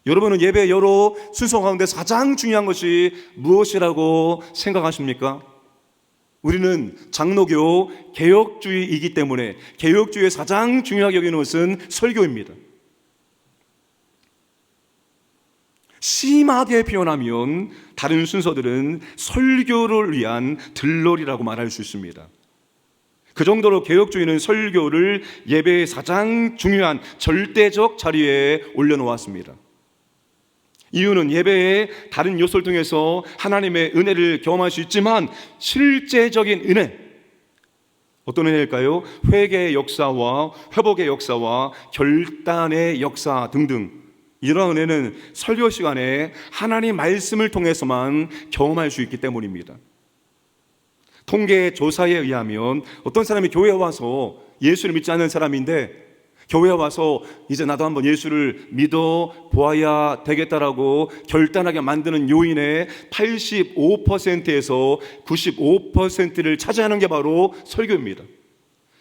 여러분은 예배의 여러 순서 가운데서 가장 중요한 것이 무엇이라고 생각하십니까? 우리는 장로교 개혁주의이기 때문에 개혁주의에서 가장 중요하게 여기는 것은 설교입니다. 심하게 표현하면 다른 순서들은 설교를 위한 들러리라고 말할 수 있습니다. 그 정도로 개혁주의는 설교를 예배의 가장 중요한 절대적 자리에 올려놓았습니다. 이유는 예배의 다른 요소를 통해서 하나님의 은혜를 경험할 수 있지만 실제적인 은혜, 어떤 은혜일까요? 회개의 역사와 회복의 역사와 결단의 역사 등등, 이러한 은혜는 설교 시간에 하나님 말씀을 통해서만 경험할 수 있기 때문입니다. 통계 조사에 의하면 어떤 사람이 교회에 와서 예수를 믿지 않는 사람인데 교회에 와서 이제 나도 한번 예수를 믿어 보아야 되겠다라고 결단하게 만드는 요인의 85%에서 95%를 차지하는 게 바로 설교입니다.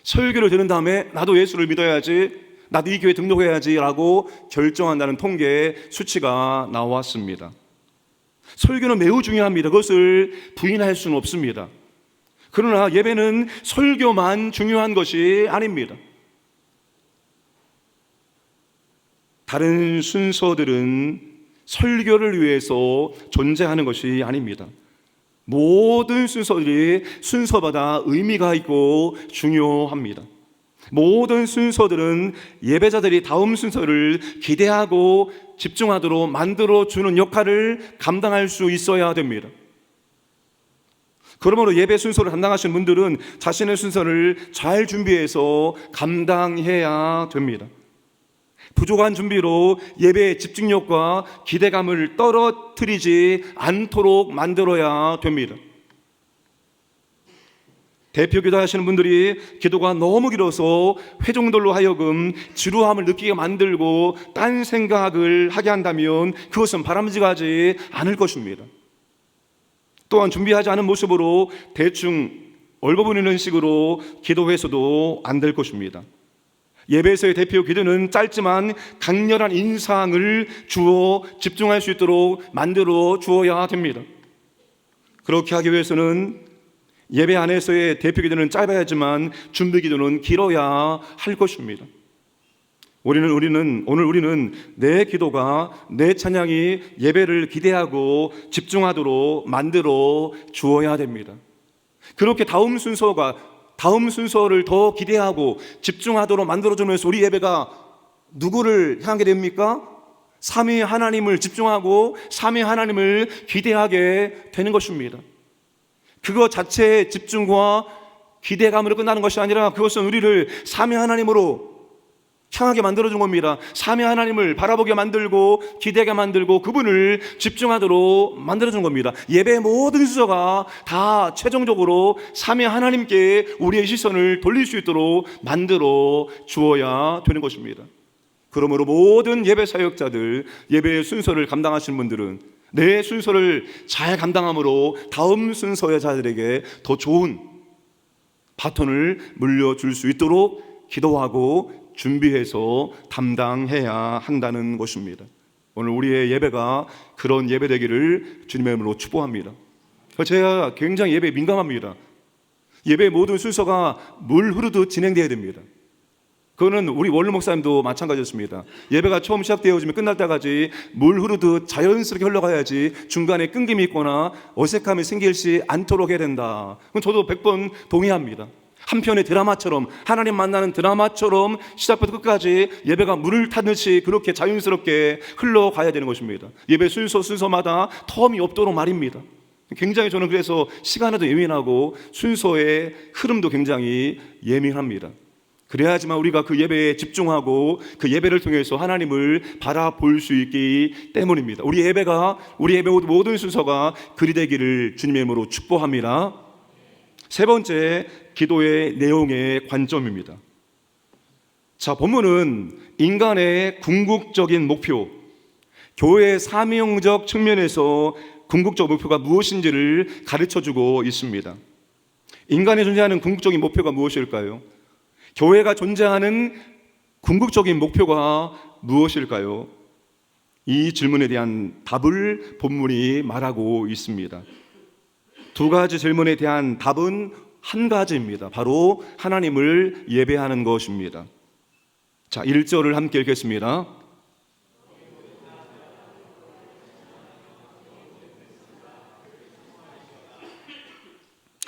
설교를 들은 다음에 나도 예수를 믿어야지, 나도 이 교회에 등록해야지 라고 결정한다는 통계 수치가 나왔습니다. 설교는 매우 중요합니다. 그것을 부인할 수는 없습니다. 그러나 예배는 설교만 중요한 것이 아닙니다. 다른 순서들은 설교를 위해서 존재하는 것이 아닙니다. 모든 순서들이 순서마다 의미가 있고 중요합니다. 모든 순서들은 예배자들이 다음 순서를 기대하고 집중하도록 만들어주는 역할을 감당할 수 있어야 됩니다. 그러므로 예배 순서를 담당하시는 분들은 자신의 순서를 잘 준비해서 감당해야 됩니다. 부족한 준비로 예배의 집중력과 기대감을 떨어뜨리지 않도록 만들어야 됩니다. 대표기도 하시는 분들이 기도가 너무 길어서 회중들로 하여금 지루함을 느끼게 만들고 딴 생각을 하게 한다면 그것은 바람직하지 않을 것입니다. 또한 준비하지 않은 모습으로 대충 얼버무리는 식으로 기도해서도 안 될 것입니다. 예배에서의 대표 기도는 짧지만 강렬한 인상을 주어 집중할 수 있도록 만들어 주어야 됩니다. 그렇게 하기 위해서는 예배 안에서의 대표 기도는 짧아야 하지만 준비 기도는 길어야 할 것입니다. 오늘 우리는 내 기도가, 내 찬양이 예배를 기대하고 집중하도록 만들어 주어야 됩니다. 그렇게 다음 순서를 더 기대하고 집중하도록 만들어주면서 우리 예배가 누구를 향하게 됩니까? 삼위 하나님을 집중하고 삼위 하나님을 기대하게 되는 것입니다. 그것 자체의 집중과 기대감으로 끝나는 것이 아니라 그것은 우리를 삼위 하나님으로 향하게 만들어주는 겁니다. 삼위 하나님을 바라보게 만들고 기대하게 만들고 그분을 집중하도록 만들어주는 겁니다. 예배의 모든 순서가 다 최종적으로 삼위 하나님께 우리의 시선을 돌릴 수 있도록 만들어 주어야 되는 것입니다. 그러므로 모든 예배 사역자들, 예배의 순서를 감당하시는 분들은 내 순서를 잘 감당함으로 다음 순서의 자들에게 더 좋은 바톤을 물려줄 수 있도록 기도하고 준비해서 담당해야 한다는 것입니다. 오늘 우리의 예배가 그런 예배 되기를 주님의 이름으로 축복합니다. 제가 굉장히 예배에 민감합니다. 예배의 모든 순서가 물 흐르듯 진행되어야 됩니다. 그거는 우리 원로 목사님도 마찬가지였습니다. 예배가 처음 시작되어지면 끝날 때까지 물 흐르듯 자연스럽게 흘러가야지 중간에 끊김이 있거나 어색함이 생기지 않도록 해야 된다. 그건 저도 100번 동의합니다. 한편의 드라마처럼, 하나님 만나는 드라마처럼 시작부터 끝까지 예배가 물을 타듯이 그렇게 자연스럽게 흘러가야 되는 것입니다. 예배 순서마다 텀이 없도록 말입니다. 굉장히 저는 그래서 시간에도 예민하고 순서의 흐름도 굉장히 예민합니다. 그래야지만 우리가 그 예배에 집중하고 그 예배를 통해서 하나님을 바라볼 수 있기 때문입니다. 우리 예배 모든 순서가 그리 되기를 주님의 이름으로 축복합니다. 세 번째, 기도의 내용의 관점입니다. 자, 본문은 인간의 궁극적인 목표, 교회의 사명적 측면에서 궁극적 목표가 무엇인지를 가르쳐주고 있습니다. 인간이 존재하는 궁극적인 목표가 무엇일까요? 교회가 존재하는 궁극적인 목표가 무엇일까요? 이 질문에 대한 답을 본문이 말하고 있습니다. 두 가지 질문에 대한 답은 한 가지입니다. 바로 하나님을 예배하는 것입니다. 자, 1절을 함께 읽겠습니다.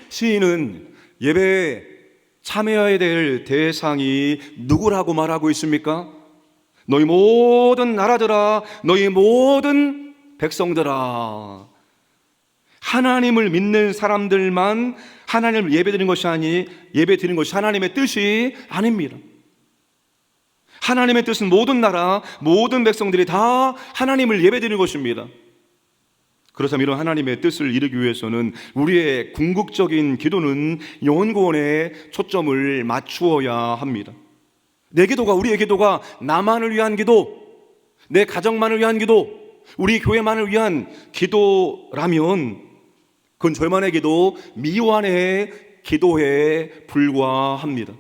시인은 예배에 참여해야 될 대상이 누구라고 말하고 있습니까? 너희 모든 나라들아, 너희 모든 백성들아. 하나님을 믿는 사람들만 하나님을 예배드리는 것이 예배드리는 것이 하나님의 뜻이 아닙니다. 하나님의 뜻은 모든 나라, 모든 백성들이 다 하나님을 예배드리는 것입니다. 그렇다면 이런 하나님의 뜻을 이루기 위해서는 우리의 궁극적인 기도는 영혼 구원에 초점을 맞추어야 합니다. 우리의 기도가 나만을 위한 기도, 내 가정만을 위한 기도, 우리 교회만을 위한 기도라면 그건 절만의 기도, 미완의 기도에 불과합니다.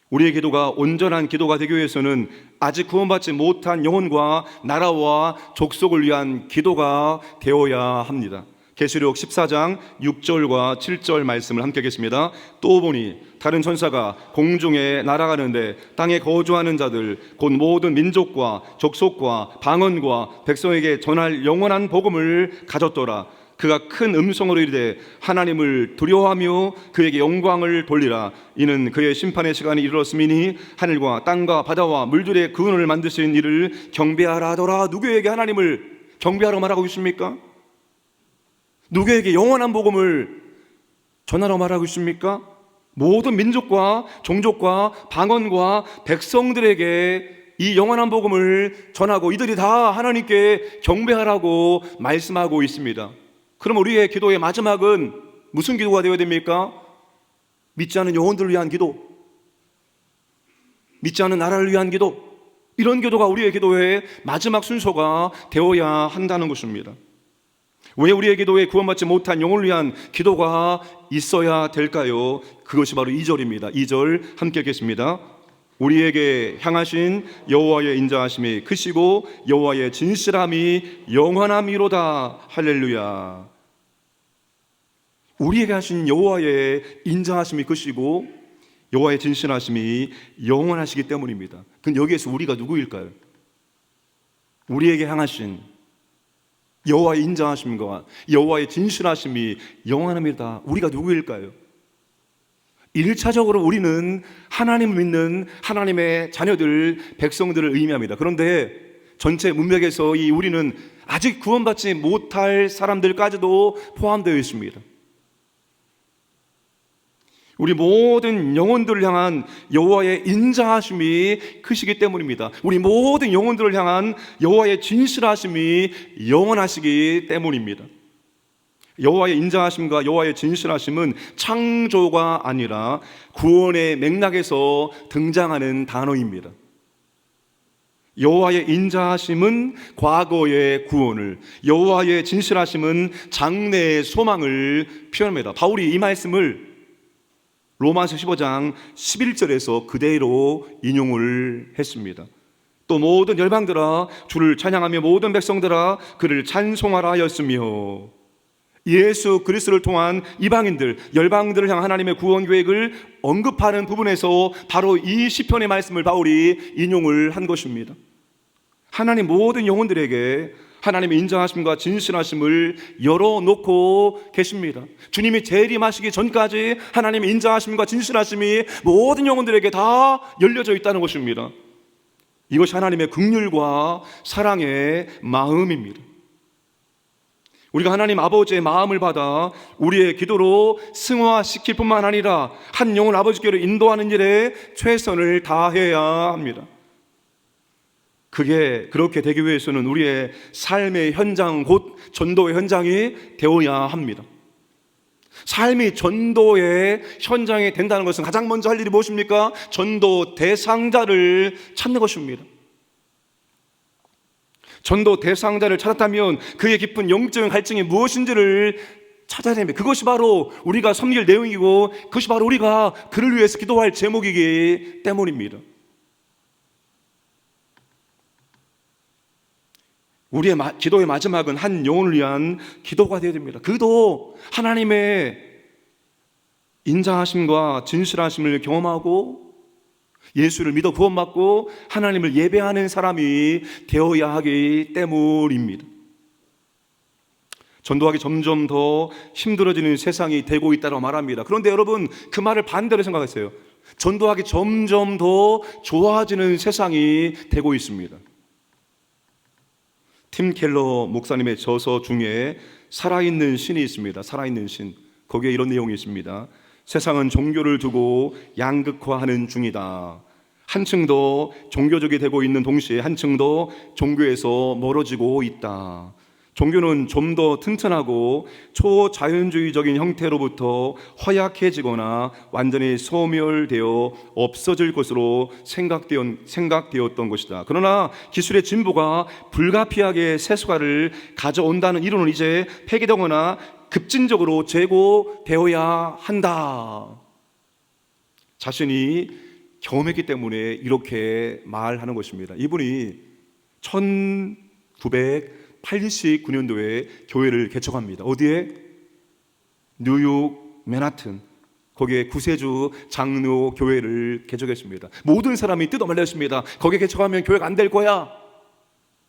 우리의 기도가 온전한 기도가 되기 위해서는 아직 구원받지 못한 영혼과 나라와 족속을 위한 기도가 되어야 합니다. 계시록 14장 6절과 7절 말씀을 함께 하겠습니다. 또 보니 다른 천사가 공중에 날아가는데 땅에 거주하는 자들 곧 모든 민족과 족속과 방언과 백성에게 전할 영원한 복음을 가졌더라. 그가 큰 음성으로 이르되 하나님을 두려워하며 그에게 영광을 돌리라. 이는 그의 심판의 시간이 이르렀음이니 하늘과 땅과 바다와 물들의 근원을 만드신 이를 경배하라 하더라. 누구에게 하나님을 경배하라고 말하고 있습니까? 누구에게 영원한 복음을 전하라고 말하고 있습니까? 모든 민족과 종족과 방언과 백성들에게 이 영원한 복음을 전하고 이들이 다 하나님께 경배하라고 말씀하고 있습니다. 그럼 우리의 기도의 마지막은 무슨 기도가 되어야 됩니까? 믿지 않는 영혼들을 위한 기도, 믿지 않는 나라를 위한 기도, 이런 기도가 우리의 기도의 마지막 순서가 되어야 한다는 것입니다. 왜 우리의 기도에 구원받지 못한 영혼을 위한 기도가 있어야 될까요? 그것이 바로 2절입니다. 2절 함께 읽겠습니다. 우리에게 향하신 여호와의 인자하심이 크시고 여호와의 진실함이 영원함이로다. 할렐루야. 우리에게 하신 여호와의 인자하심이 크시고 여호와의 진실하심이 영원하시기 때문입니다. 그럼 여기에서 우리가 누구일까요? 우리에게 향하신 여호와의 인자하심과 여호와의 진실하심이 영원합니다. 우리가 누구일까요? 1차적으로 우리는 하나님을 믿는 하나님의 자녀들, 백성들을 의미합니다. 그런데 전체 문맥에서 이 우리는 아직 구원받지 못할 사람들까지도 포함되어 있습니다. 우리 모든 영혼들을 향한 여호와의 인자하심이 크시기 때문입니다. 우리 모든 영혼들을 향한 여호와의 진실하심이 영원하시기 때문입니다. 여호와의 인자하심과 여호와의 진실하심은 창조가 아니라 구원의 맥락에서 등장하는 단어입니다. 여호와의 인자하심은 과거의 구원을, 여호와의 진실하심은 장래의 소망을 표현합니다. 바울이 이 말씀을 로마서 15장 11절에서 그대로 인용을 했습니다. 또 모든 열방들아 주를 찬양하며 모든 백성들아 그를 찬송하라 하였으며, 예수 그리스도를 통한 이방인들, 열방들을 향한 하나님의 구원 계획을 언급하는 부분에서 바로 이 시편의 말씀을 바울이 인용을 한 것입니다. 하나님 모든 영혼들에게 하나님의 인자하심과 진실하심을 열어놓고 계십니다. 주님이 재림하시기 전까지 하나님의 인자하심과 진실하심이 모든 영혼들에게 다 열려져 있다는 것입니다. 이것이 하나님의 긍휼과 사랑의 마음입니다. 우리가 하나님 아버지의 마음을 받아 우리의 기도로 승화시킬 뿐만 아니라 한 영혼 아버지께로 인도하는 일에 최선을 다해야 합니다. 그게 그렇게 되기 위해서는 우리의 삶의 현장, 곧 전도의 현장이 되어야 합니다. 삶이 전도의 현장이 된다는 것은 가장 먼저 할 일이 무엇입니까? 전도 대상자를 찾는 것입니다. 전도 대상자를 찾았다면 그의 깊은 영적인 갈증이 무엇인지를 찾아야 됩니다. 그것이 바로 우리가 섬길 내용이고 그것이 바로 우리가 그를 위해서 기도할 제목이기 때문입니다. 우리의 기도의 마지막은 한 영혼을 위한 기도가 되어야 됩니다. 그도 하나님의 인자하심과 진실하심을 경험하고 예수를 믿어 구원받고 하나님을 예배하는 사람이 되어야 하기 때문입니다. 전도하기 점점 더 힘들어지는 세상이 되고 있다고 말합니다. 그런데 여러분, 그 말을 반대로 생각하세요. 전도하기 점점 더 좋아지는 세상이 되고 있습니다. 팀 켈러 목사님의 저서 중에 살아있는 신이 있습니다. 살아있는 신. 거기에 이런 내용이 있습니다. 세상은 종교를 두고 양극화하는 중이다. 한층 더 종교적이 되고 있는 동시에 한층 더 종교에서 멀어지고 있다. 종교는 좀 더 튼튼하고 초자연주의적인 형태로부터 허약해지거나 완전히 소멸되어 없어질 것으로 생각되었던 것이다. 그러나 기술의 진보가 불가피하게 세수가를 가져온다는 이론은 이제 폐기되거나 급진적으로 제고되어야 한다. 자신이 경험했기 때문에 이렇게 말하는 것입니다. 이분이 1989년도에 교회를 개척합니다. 어디에? 뉴욕 맨하튼, 거기에 구세주 장로 교회를 개척했습니다. 모든 사람이 뜯어말렸습니다. 거기에 개척하면 교회가 안 될 거야.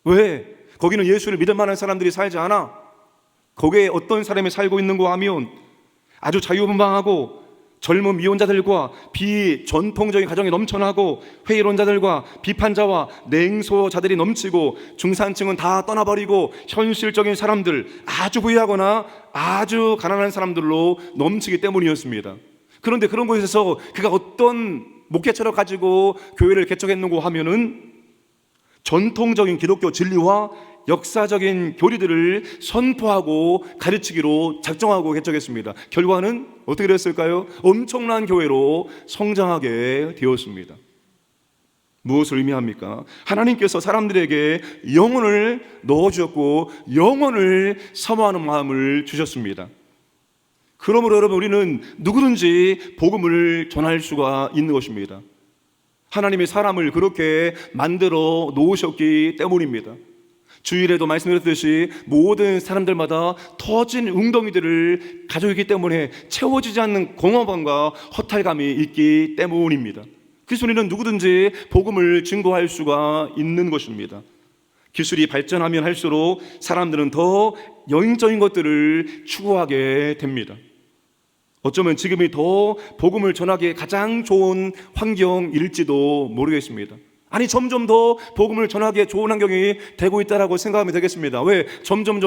왜? 거기는 예수를 믿을 만한 사람들이 살지 않아. 거기에 어떤 사람이 살고 있는가 하면 아주 자유분방하고 젊은 미혼자들과 비전통적인 가정이 넘쳐나고 회의론자들과 비판자와 냉소자들이 넘치고 중산층은 다 떠나버리고 현실적인 사람들, 아주 부유하거나 아주 가난한 사람들로 넘치기 때문이었습니다. 그런데 그런 곳에서 그가 어떤 목회처를 가지고 교회를 개척했는가 하면은 전통적인 기독교 진리와 역사적인 교리들을 선포하고 가르치기로 작정하고 개척했습니다. 결과는 어떻게 됐을까요? 엄청난 교회로 성장하게 되었습니다. 무엇을 의미합니까? 하나님께서 사람들에게 영혼을 넣어주셨고 영혼을 사모하는 마음을 주셨습니다. 그러므로 여러분, 우리는 누구든지 복음을 전할 수가 있는 것입니다. 하나님이 사람을 그렇게 만들어 놓으셨기 때문입니다. 주일에도 말씀드렸듯이 모든 사람들마다 터진 웅덩이들을 가지고 있기 때문에 채워지지 않는 공허함과 허탈감이 있기 때문입니다. 그래서 우리는 누구든지 복음을 증거할 수가 있는 것입니다. 기술이 발전하면 할수록 사람들은 더 영적인 것들을 추구하게 됩니다. 어쩌면 지금이 더 복음을 전하기에 가장 좋은 환경일지도 모르겠습니다. 아니, 점점 더 복음을 전하기에 좋은 환경이 되고 있다라고 생각하면 되겠습니다. 왜? 점점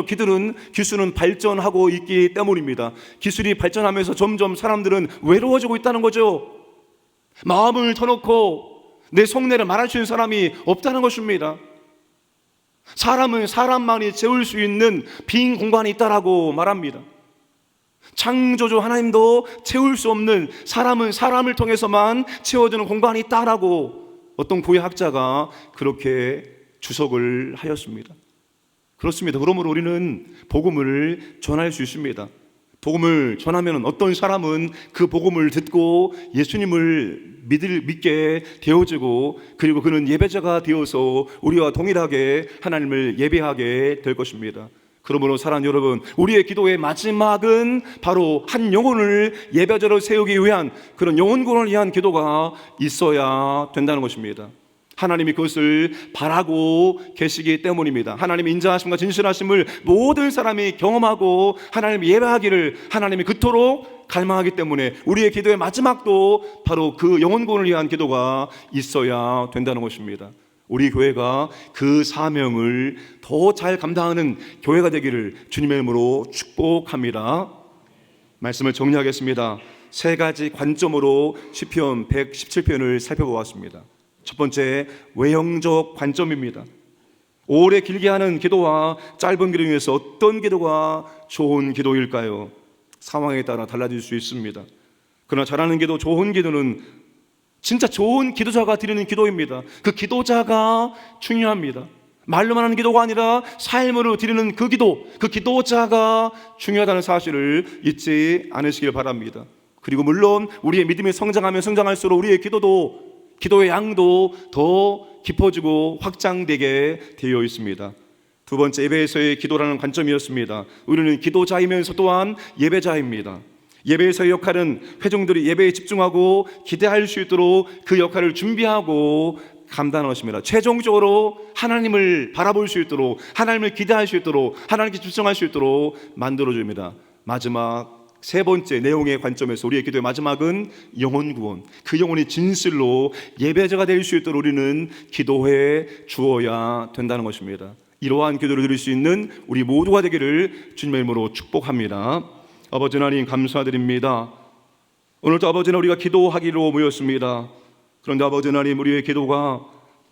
기술은 발전하고 있기 때문입니다. 기술이 발전하면서 점점 사람들은 외로워지고 있다는 거죠. 마음을 터놓고 내 속내를 말할 수 있는 사람이 없다는 것입니다. 사람은 사람만이 채울 수 있는 빈 공간이 있다라고 말합니다. 창조주 하나님도 채울 수 없는, 사람은 사람을 통해서만 채워주는 공간이 있다라고 어떤 구약학자가 그렇게 주석을 하였습니다. 그렇습니다. 그러므로 우리는 복음을 전할 수 있습니다. 복음을 전하면 어떤 사람은 그 복음을 듣고 예수님을 믿게 되어지고, 그리고 그는 예배자가 되어서 우리와 동일하게 하나님을 예배하게 될 것입니다. 그러므로 사랑하는 여러분, 우리의 기도의 마지막은 바로 한 영혼을 예배자로 세우기 위한 그런 영혼구원을 위한 기도가 있어야 된다는 것입니다. 하나님이 그것을 바라고 계시기 때문입니다. 하나님의 인자하심과 진실하심을 모든 사람이 경험하고 하나님을 예배하기를 하나님이 그토록 갈망하기 때문에 우리의 기도의 마지막도 바로 그 영혼구원을 위한 기도가 있어야 된다는 것입니다. 우리 교회가 그 사명을 더 잘 감당하는 교회가 되기를 주님의 이름으로 축복합니다. 말씀을 정리하겠습니다. 세 가지 관점으로 시편 117편을 살펴보았습니다. 첫 번째, 외형적 관점입니다. 오래 길게 하는 기도와 짧은 기도 중에서 어떤 기도가 좋은 기도일까요? 상황에 따라 달라질 수 있습니다. 그러나 잘하는 기도, 좋은 기도는 진짜 좋은 기도자가 드리는 기도입니다. 그 기도자가 중요합니다. 말로만 하는 기도가 아니라 삶으로 드리는 그 기도, 그 기도자가 중요하다는 사실을 잊지 않으시길 바랍니다. 그리고 물론 우리의 믿음이 성장하면 성장할수록 우리의 기도의 양도 더 깊어지고 확장되게 되어 있습니다. 두 번째, 예배에서의 기도라는 관점이었습니다. 우리는 기도자이면서 또한 예배자입니다. 예배에서의 역할은 회중들이 예배에 집중하고 기대할 수 있도록 그 역할을 준비하고 감당하는 것입니다. 최종적으로 하나님을 바라볼 수 있도록, 하나님을 기대할 수 있도록, 하나님께 집중할 수 있도록 만들어줍니다. 마지막 세 번째 내용의 관점에서 우리의 기도의 마지막은 영혼 구원, 그 영혼이 진실로 예배자가 될 수 있도록 우리는 기도해 주어야 된다는 것입니다. 이러한 기도를 드릴 수 있는 우리 모두가 되기를 주님의 이름으로 축복합니다. 아버지 하나님, 감사드립니다. 오늘도 아버지 하나님, 우리가 기도하기로 모였습니다. 그런데 아버지 하나님, 우리의 기도가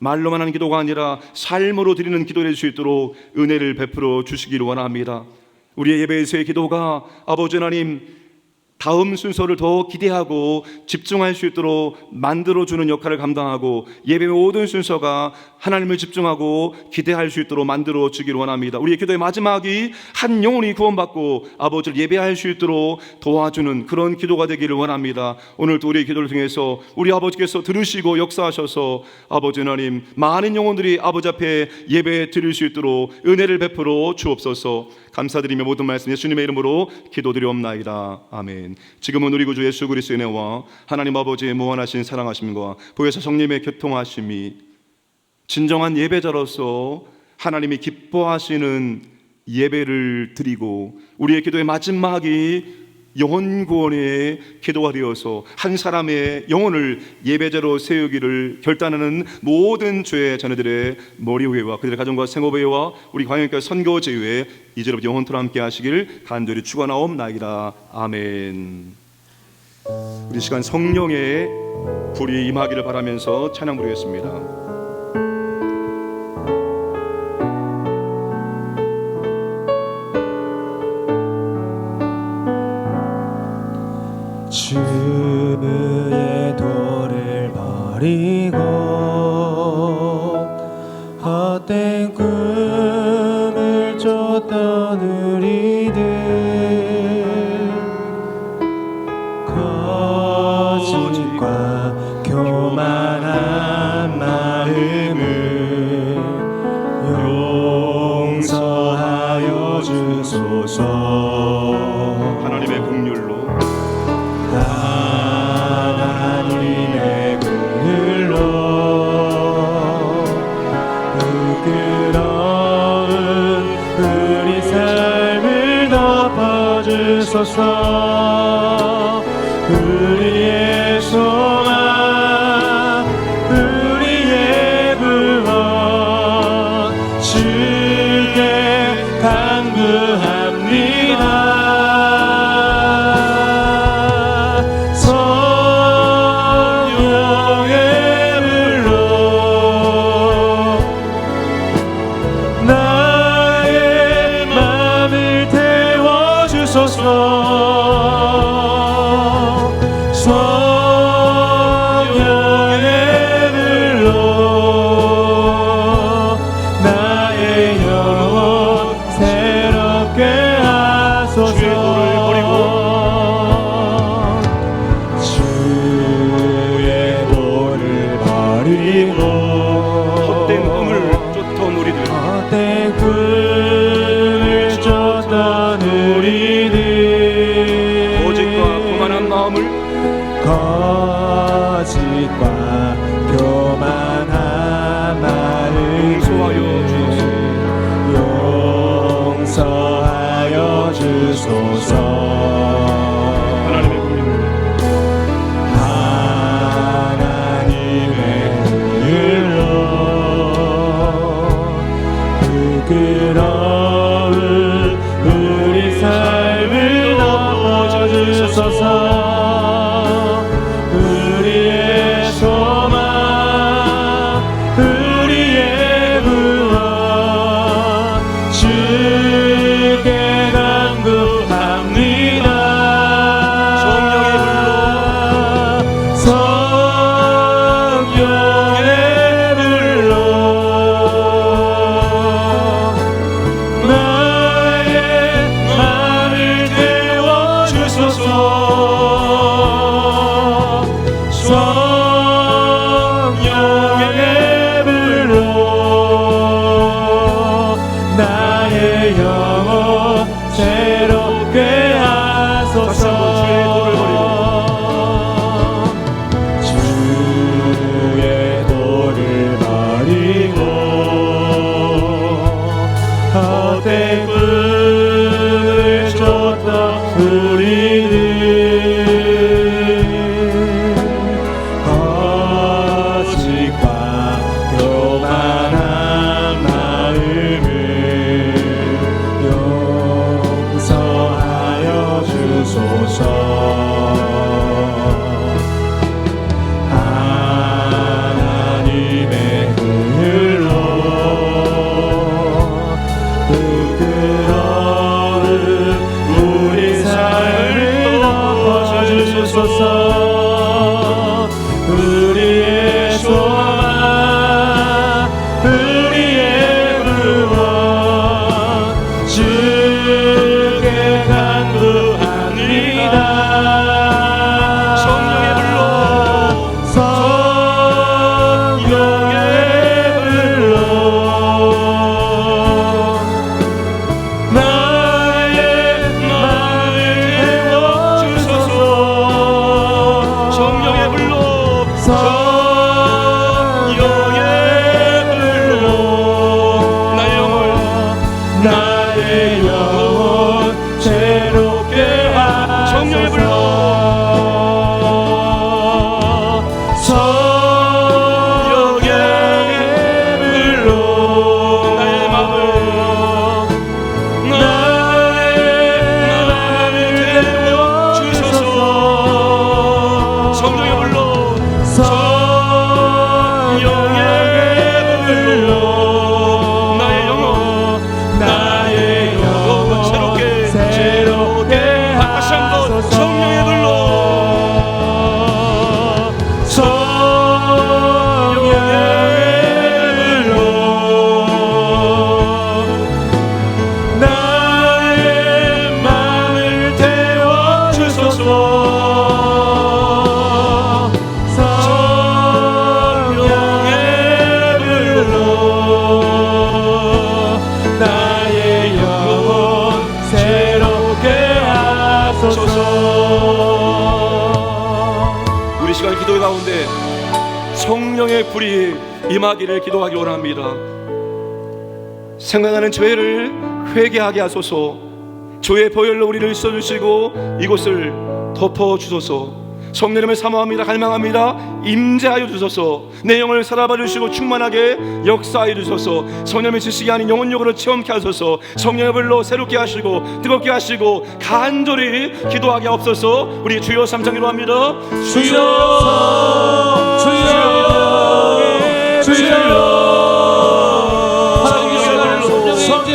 말로만 하는 기도가 아니라 삶으로 드리는 기도를 될 수 있도록 은혜를 베풀어 주시기를 원합니다. 우리의 예배에서의 기도가 아버지 하나님, 다음 순서를 더 기대하고 집중할 수 있도록 만들어주는 역할을 감당하고, 예배의 모든 순서가 하나님을 집중하고 기대할 수 있도록 만들어주기를 원합니다. 우리의 기도의 마지막이 한 영혼이 구원받고 아버지를 예배할 수 있도록 도와주는 그런 기도가 되기를 원합니다. 오늘도 우리의 기도를 통해서 우리 아버지께서 들으시고 역사하셔서 아버지 하나님, 많은 영혼들이 아버지 앞에 예배 드릴 수 있도록 은혜를 베풀어 주옵소서. 감사드리며 모든 말씀 예수님의 이름으로 기도드리옵나이다. 아멘. 지금은 우리 구주 예수 그리스도의 은혜와 하나님 아버지의 무한하신 사랑하심과 보혜사 성령의 교통하심이 진정한 예배자로서 하나님이 기뻐하시는 예배를 드리고 우리의 기도의 마지막이 영혼 구원의 기도가 되어서 한 사람의 영혼을 예배자로 세우기를 결단하는 모든 죄의 자녀들의 머리 위에와 그들의 가정과 생업 위에와 우리 광역교회 선교제 위에 이제로부터 영원토록 함께 하시길 간절히 축원하옵나이다. 아멘. 우리 시간 성령의 불이 임하기를 바라면서 찬양 부르겠습니다. 주의 도를 버리고 헛된 꿈을 쫓던 우리들 거짓과 교만한 마음을 용서하여 주소서. 하나님의 긍휼로 하나님의 긍휼로 부끄러운 우리 삶을 덮어주소서. 부끄러운 우리 삶을 덮어주소서. 우리의 소망 우리의 구원 주께 간구합니다. 성령의 불로 나의 맘을 태워주소서. 성령의 불로 나의 영혼 새롭게 하소서. 주의 도를 버리고 헛된 꿈을 쫓던 우리는 거짓과 교만한 마음을 용서하여 주소서. 하나님의 긍휼로 부끄러운 우리 삶을 덮어주소서. 우리의 소망 우리의 구원 주께 간구합니다. 성령의 불로 나의 마음을 태워주소서. 성령의 불로 나의 영혼 새롭게 하소서. 성령의 불로 나의 마음을 태워주소서. 성령의 불로 나의 영혼 새롭게 다시 한번 성령의 불로 나의 마음을 태워주소서. 성령의 불로 나의 영혼 새롭게 하소서. 우리 시간 기도의 가운데 성령의 불이 임하기를 기도하기 원합니다. 생각나는 죄를 회개하게 하소서. 주의 보혈로 우리를 씻어주시고 이곳을 덮어주소서. 성령님을 사모합니다. 갈망합니다. 임재하여 주소서. 내 영을 살아봐 주시고 충만하게 역사하여 주소서. 성령의 지식이 아닌 영혼력으로 체험케 하소서. 성령의 불로 새롭게 하시고 뜨겁게 하시고 간절히 기도하게 하옵소서. 우리 주여 3장 기도합니다. 주여 주여 주여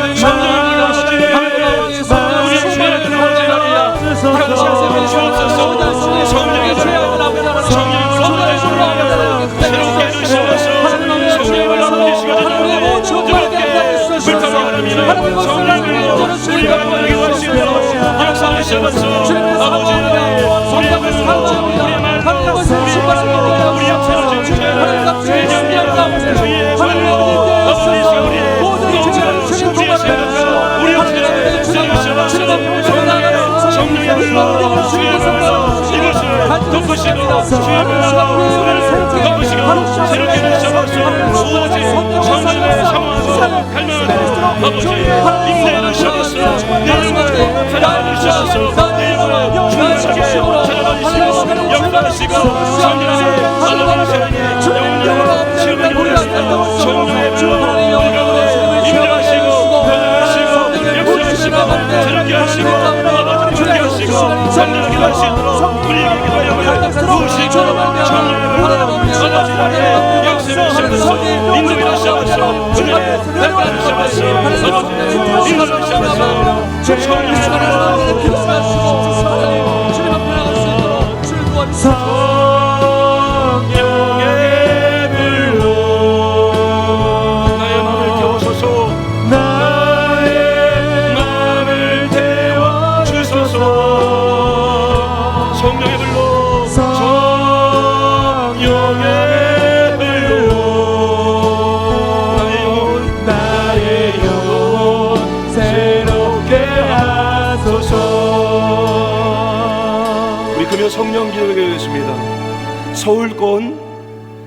성령의 성령의 불로 나의 마음을 태워소서. 나의 마음을 태워주소서. 성령의 불로 성령의 불로 나의 영혼 새롭게 하소서. 우리 금요 성령 기도하겠습니다. 서울권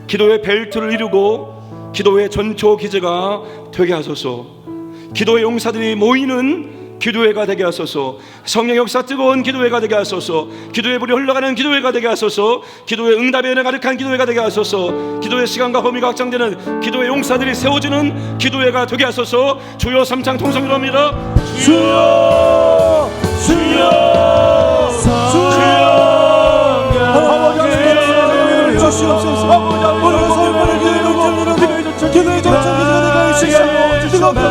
기도의 벨트를 이루고 기도의 전초 기제가 되게 하소서. 기도의 용사들이 모이는 기도회가 되게 하소서. 성령 역사 뜨거운 기도회가 되게 하소서. 기도의 불이 흘러가는 기도회가 되게 하소서. 기도의 응답의 은혜 가득한 기도회가 되게 하소서. 기도의 시간과 범위가 확장되는 기도의 용사들이 세워지는 기도회가 되게 하소서. 주여 삼창 통성으로 합니다. 주여 주여 주시옵소서. 오늘 성령을 기도해 기도의 전초기도가 되시옵소서. 뜨겁게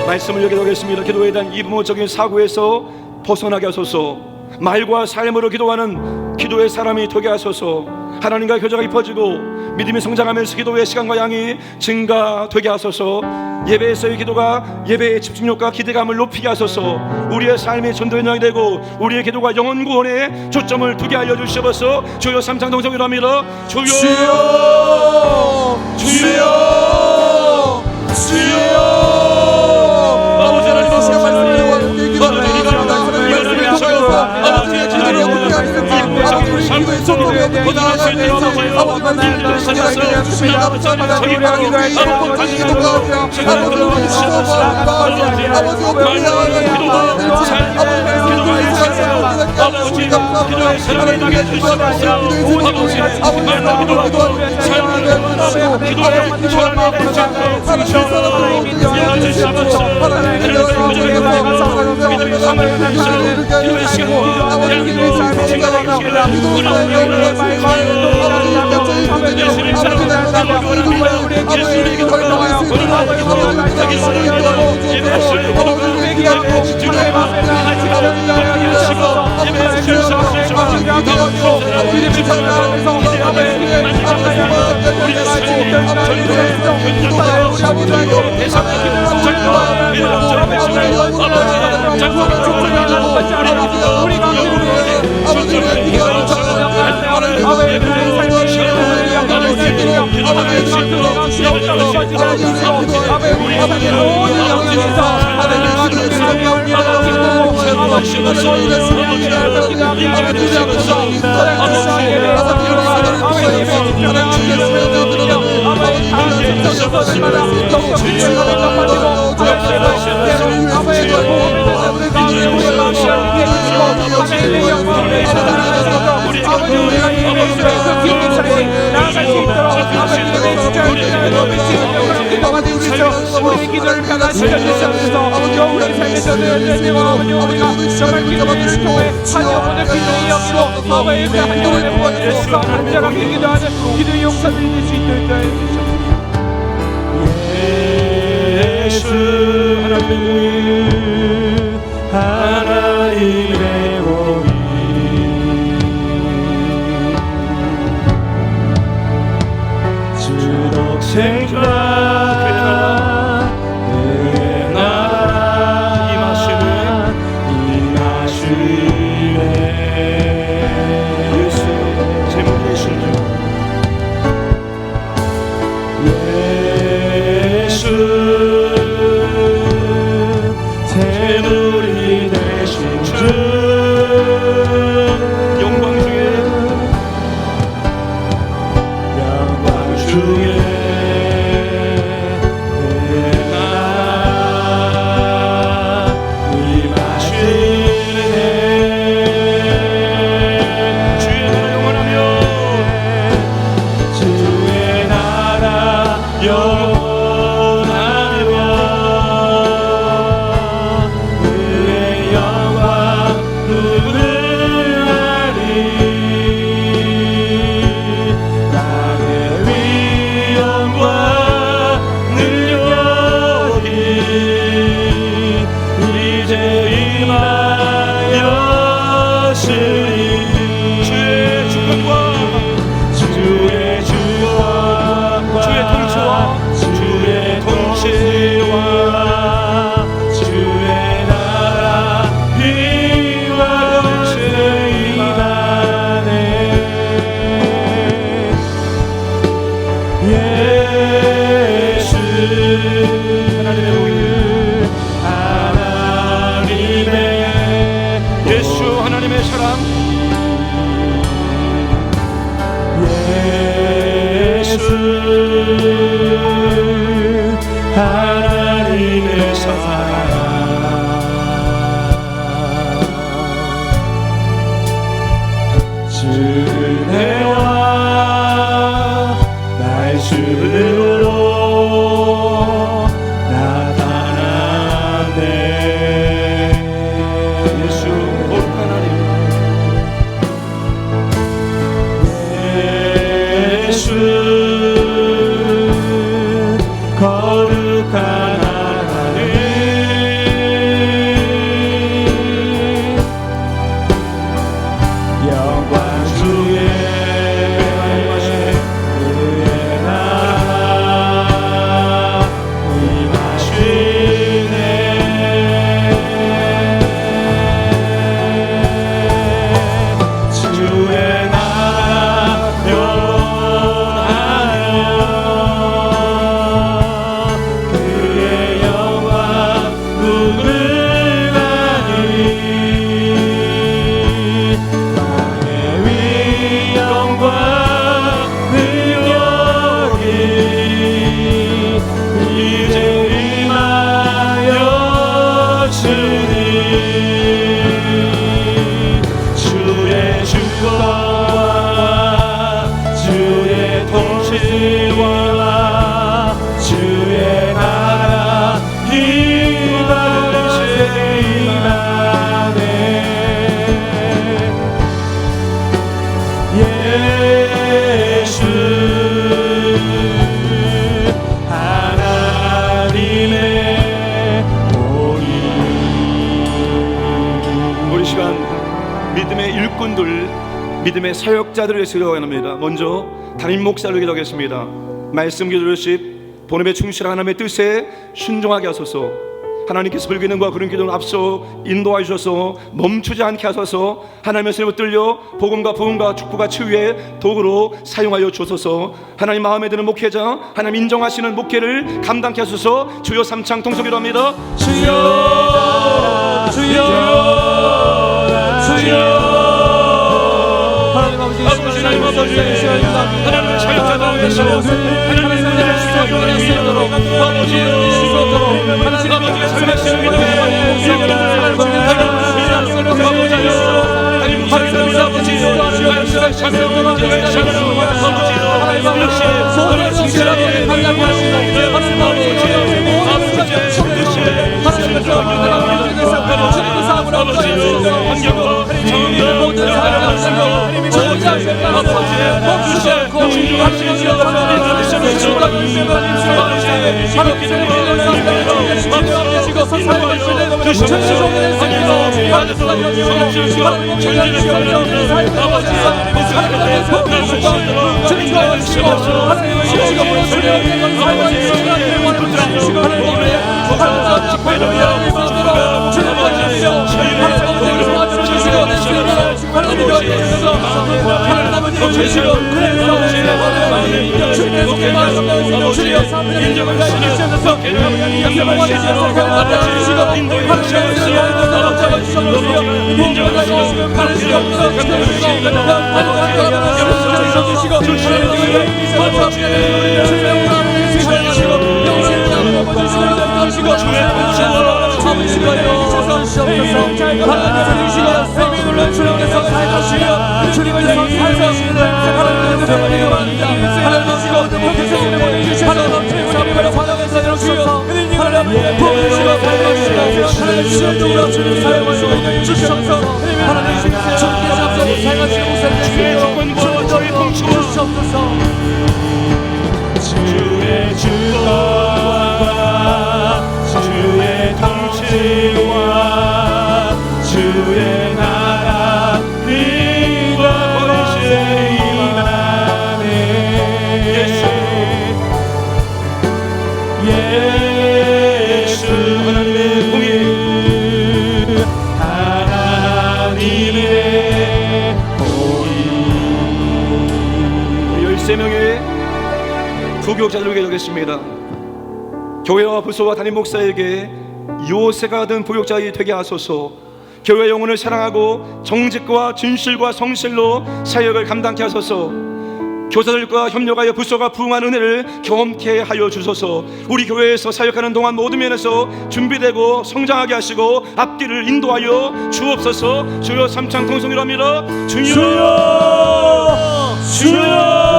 말씀을 여기도하겠습니다. 기도에 대한 이부모적인 사고에서 벗어나게 하소서. 말과 삶으로 기도하는 기도의 사람이 되게 하소서. 하나님과 교제가 깊어지고 믿음이 성장하면서 기도의 시간과 양이 증가되게 하소서. 예배에서의 기도가 예배의 집중력과 기대감을 높이게 하소서. 우리의 삶이 전도의 영이 되고 우리의 기도가 영혼 구원에 초점을 두게 하여 주시옵소서. 주여 삼창 동성으로 합니다. 주여 주여 주여 주여. 아버지 하나님 아버지의 말씀을 아버지의 지도를 어떻게 하시는지 아버지의 삶의 속도에 보존할 수 있도록 아버지 말씀을 전하여 주시옵소서. 아버지 하나님 아버지 기도가 아버지 기도의 사람이 되게 해주시옵소서. 아버지 삶의 기도의 전환이 되지 않고 주시옵소서. 기도의 삶을 기도의 때마다 더욱더 주님의 은혜가 갚아지고 하나님의 말씀대로 아버지의 보험을 듣는 가운데 우리의 마음을 열리게 해주시고 하나님의 영광을 위해서 나아가시고 아버지 우리가 예배의 그 기쁜 자리에 나아갈 수 있도록 아버지의 주자를 기다려 미치는 영광을 기도하는 주시옵소서. 우리의 기도를 변화시켜 주시옵소서. 우리 삶의 전도연대님 아버지 우리가 정말 기도를 통해 한 영혼의 기도의 여기로 아버지의 한 영혼의 부활을 간절하게 기도하는 기도의 용사들이 될 수 있도록 해주시옵소서. 예수 하나님의 공의 주독 생각 그의 나라 임하시네 예수 제목 되신 주 예수 재물이 되신 주 영광 중에 영광 중에 그의 나라 임하시네 주의 나라 영원하며 주의 나라 영원하며 그의 영광 누구하리 나의 위엄과 능력이 이제 임하였으니 주의 주권과 주의 주권과 주의 통치와 주의 통치와 주의 나라 이와 같이 임하네 예수 하나님의 예수 하나님의 사랑 예수 하나님의 사랑 주내와 날수로 나타났네 예수 거룩한 하나님 예수 거룩한 하나님 영광 중에 그의 나라 임하시네 주의 나라 영원하며 그의 영광 누구나니 왕의 위엄과 능력이 이제 임하였으니 주의 주권과 주의 통치와 주의 나라 이와 같이 임하네 예수 하나님의 공의 우리 시간 믿음의 일꾼들 믿음의 사역자들을 위해서 기도합니다. 먼저 담임 목사를 기도하겠습니다. 말씀 기도하십 본업에 충실한 하나님의 뜻에 순종하게 하소서. 하나님께서 불기능과 그런 기도를 앞서 인도하여 주셔서 멈추지 않게 하소서. 하나님의 손에 붙들려 복음과 부흥과 축복과 치유의 도구로 사용하여 주소서. 하나님 마음에 드는 목회자 하나님 인정하시는 목회를 감당케 하소서. 주여 삼창 통성기도 합니다. 주여 주여 주여 하나님 아버지 하나님 아버지 하나님의 사역자들 위해서 하나님의 은혜를 주시기 원하세요. 주의 주권과 주의 통치와 주의 나라 이곳에 임하네. 예수 하나님의 공의 하나님의 공의. 13명의 부교육자들 기도하겠습니다. 교회와 부서와 담임 목사에게 요새가 된 부교육자가 되게 하소서. 교회 영혼을 사랑하고 정직과 진실과 성실로 사역을 감당케 하소서. 교사들과 협력하여 부서가 부응한 은혜를 경험케 하여 주소서. 우리 교회에서 사역하는 동안 모든 면에서 준비되고 성장하게 하시고 앞길을 인도하여 주옵소서. 주여 삼창 통성이라 합니다. 주여 주여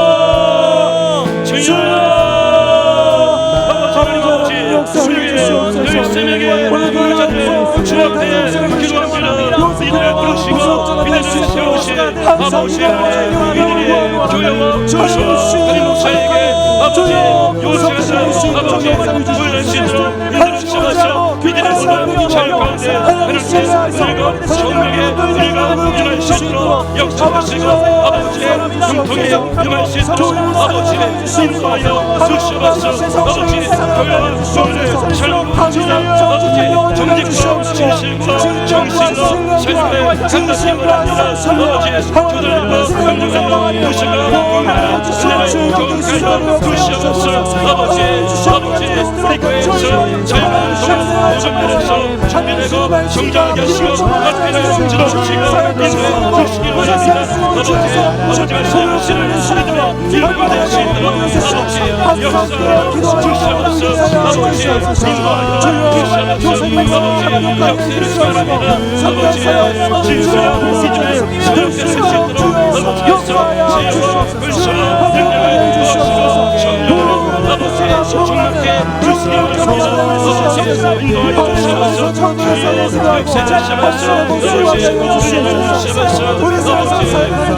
열세명의 부교육자들 주 앞에 기도합니다. 이들을 부르시고 이들을 세우신 아버지의 이들의 교회와 부서 담임 목사에게 아버지 요새에서 아버지 부여할 수 있도록 이들을 세워서 이들의 모든 자유 가운데 하나님의 은혜가 정명에 은혜가 임할 수 있도록 역사하시고 아버지의 형통에 임할 수 있도록 아버지의 인도하여 주시옵소서. 아버지 교회와 부서를 살고 아버지 정직과 진실과 정신과 삶의 감당심을 합니다. 아버지 교들과 권력과 부시가 공헌하는 은혜를 경험하여 주시옵소서. 아버지 우리 교회에서 자유한 동안 모든 면에서 준비되고 성장하게 하시고 앞길을 들어주시고 인도해 주시기 원합니다. 아버지가 세우시는 우리들의 일부가 될 수 있도록 아버지 역사하여 주시옵소서. 아버지 인도하여 주시옵소서. 아버지 역사를 수행합니다. 아버지 진실한 이들의 사역될 수 있도록 아버지께서 지혜와 불쌍한 능력을 주시고 성령을 아버지 충만케 주시기 원합니다. 아버지 인도하여 주시옵소서. 역사하시옵소서. 아버지 주시옵소서.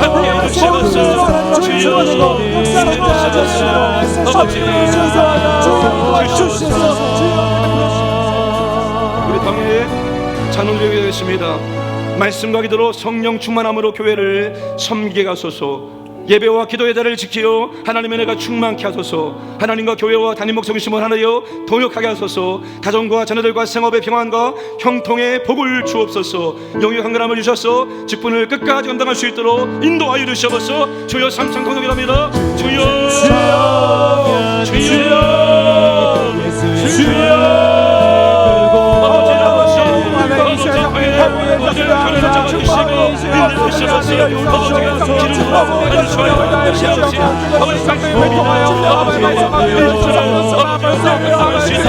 아버지 함께 주시옵소서. 주여 아버지 우리 당에 찬송드리게 되겠습니다. 말씀과 기도로 성령 충만함으로 교회를 섬기게 하소서. 예배와 기도의 자리를 지키어 하나님의 은혜가 충만케 하소서. 하나님과 교회와 담임 목사님을 하나여 동역하게 하소서. 가정과 자녀들과 생업의 평안과 형통의 복을 주옵소서. 영의 강건함을 주셔서 직분을 끝까지 감당할 수 있도록 인도하여 주시옵소서. 주여 삼창 통역이랍니다. 주여 주여 주여 아버지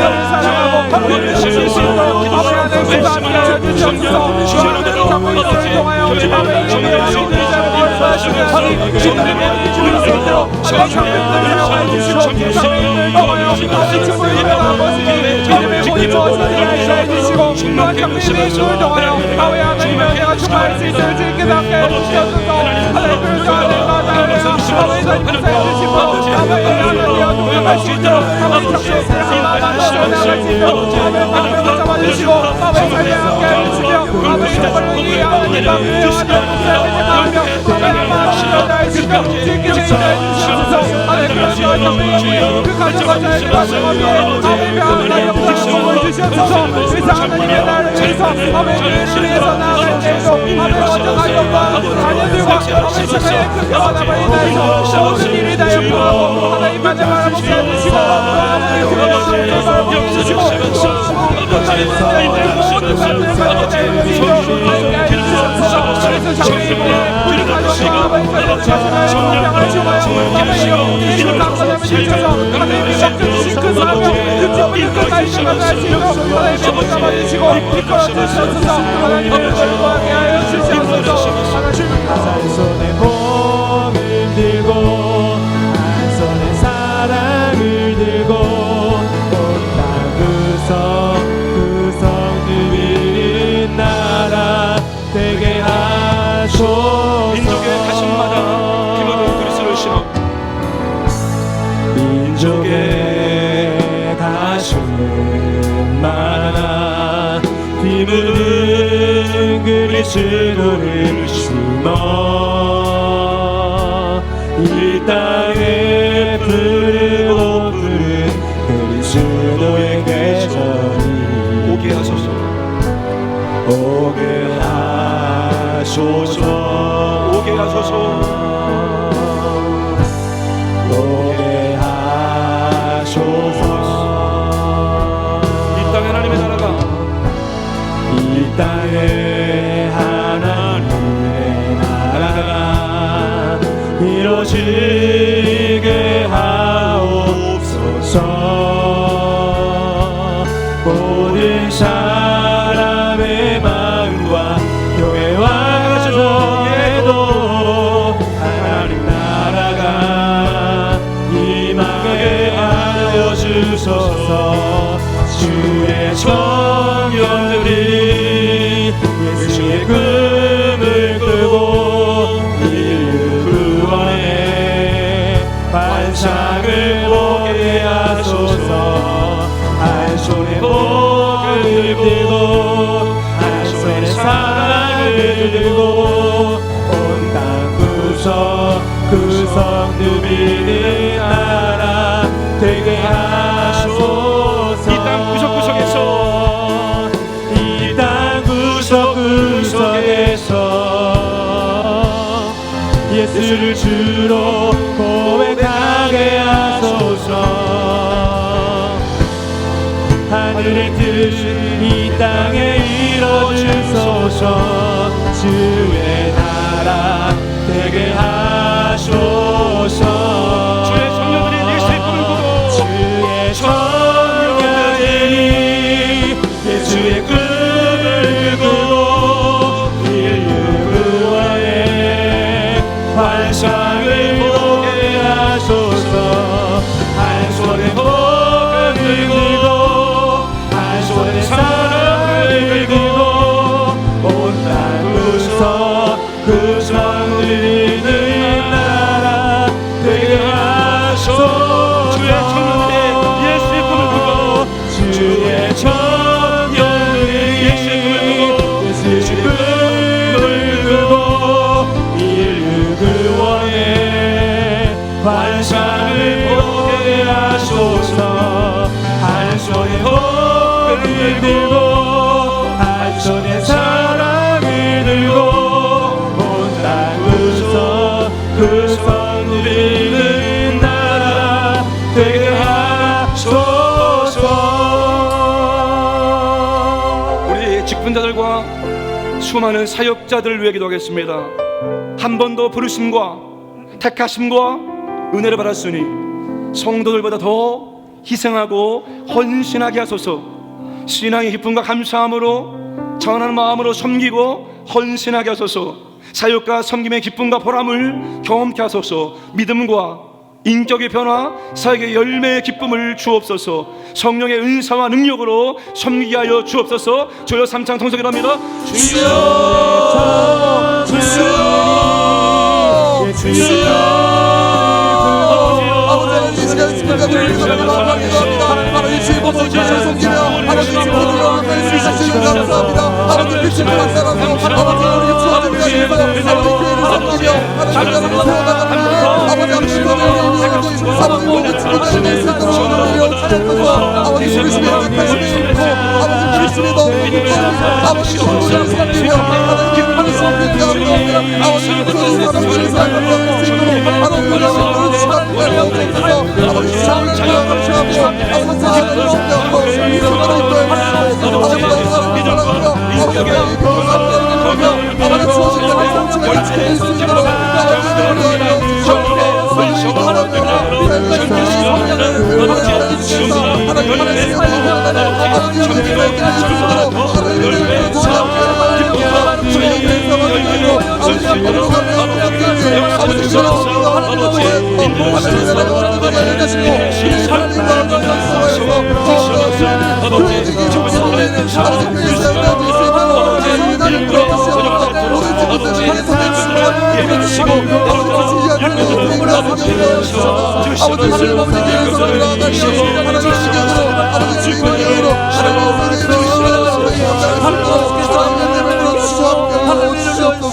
한 손에 복을 들고 한 손에 사랑을 들고 온 땅 구석 누비는 나라 되게 하소서. 민족의 가슴마다 피묻은 그리스도를 신어 민족의 가슴마다 피 묻은 그리스도를 심어 이 땅에 푸르고 푸른 그리스도의 계절이 오게 하소서. 오게 하소서. 오게 하소서. 오게 하소서. 이 땅에 하나님의 나라가 이 땅에 하나님의 나라가 이루어지게 하옵소서. 모든 사람의 마음과 교회와 가정에도 하나님 나라가 임하게 하여 주소서. 주의 청년들이 예수의 꿈을 꾸고 인류 구원의 환상을 보게 하소서. 한 손에 복을 들고 한 손에 사랑을 들고 온 땅 구석 누비는 나라 되게 하소서. 이 땅 구석구석에서 이 땅 구석구석에서 예수를 주로 고백하게 하소서. 하늘의 뜻 이 땅에 이뤄주소서. 주의 나라 되게 하소서. 주의 청년들이 예수의 꿈을 꾸고 주의 청년들이 예수의 꿈을 꾸고 인류 구원의 환상을 보게 하소서. 한 손에 복을 들고 한 손에 사랑을 들고 온 땅 구석 누리는 나라 되게 하소서. 주의 청년들이 예수의 꿈을 꾸고 주의 청년들이 예수의 꿈을 꾸고 인류 구원의 환상을 보게 하소서. 한 손에 복을 들고 한 손에 사랑을 들고 온 땅 구석 누리는 나라 되게 하소서. 우리 직분자들과 수많은 사역자들을 위해 기도하겠습니다. 한 번 더 부르심과 택하심과 은혜를 받았으니 성도들보다 더 희생하고 헌신하게 하소서. 신앙의 기쁨과 감사함으로 전하는 마음으로 섬기고 헌신하게 하소서. 사역과 섬김의 기쁨과 보람을 경험케 하소서. 믿음과 인격의 변화, 사역의 열매의 기쁨을 주옵소서. 성령의 은사와 능력으로 섬기게 하여 주옵소서. 주여 삼창 통성이랍니다. 주여, 주여, 주여. 아버지 이 시간 주님과 감사합니다. 하나님 주의 법을 섬기며 하나님 주의 법을 할수 있으시니 감사합니다. 아버지 빛을 만나라서 아버지 우리 주어진 자리에서 아버지 교회를 섬기며 하나님 나라를 세워나갑니다. 아버지 하나님 아버지 모든 주님의 생각으로 우리를 찾아서 아버지 주님의 약하심이 있고 아버지 주님의 너무 아버지 주님을 섬기며 하나님 기쁨을 섬기며 아버지 그런 사람들을 살아갈 수 있도록 하나님 우리를 시간을 내어주셔서 아버지 주님을 감사하며 아버지 사랑을 섬겨서 이런 나라의 교회를 아버지 나라를 사랑하며 아버지 그런 사람들을 보며 아버지 주어진 자리에 성취가 지킬 수 있도록 아버지 우리를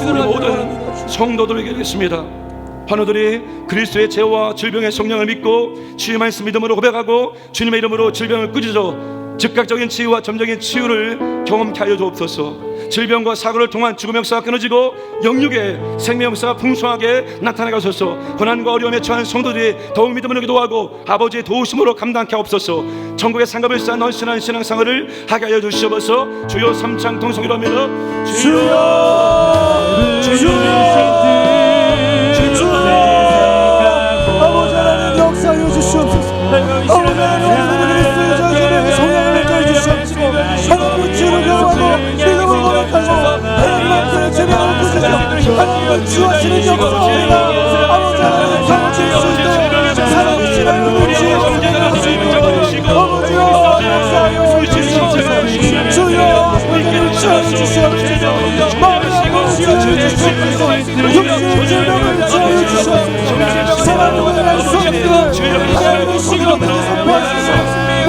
우리 모든 성도들에게 드리겠습니다. 환우들이 그리스도의 죄와 질병의 성령을 믿고 주의 말씀 믿음으로 고백하고 주님의 이름으로 질병을 꾸짖어 즉각적인 치유와 점적인 치유를 경험케 하여 주옵소서. 질병과 사고를 통한 죽음의 역사가 끊어지고 영육의 생명의 역사가 풍성하게 나타나게 하소서. 고난과 어려움에 처한 성도들이 더욱 믿음으로 기도하고 아버지의 도우심으로 감당케 하옵소서. 전국의 상급을 쌓은 헌신한 신앙생활을 하게 하여 주시옵소서. 주여 삼창 통성이랍니다. 주여, 주여, 아버지 하나님 역사하여 주시옵소서. 아버지 하나님 그리스도의 자신의 성령을 주시옵시고 하나님을 주를 경험하고 믿음을 고백하고 하나님의 재명을 부수셔 하나님을 주하시는 역사입니다. 아버지 하나님 경험칠 수 있도록 살아계신 하나님을 주하시는 수 있도록 아버지여 역사하여 주시옵소서. 주여 우리를 주하시옵소서. 마음을 주하시옵소서. 육신의 질병을 주하시옵소서. 사랑을 할 수 없는 하나님의 시간을 선포하소서.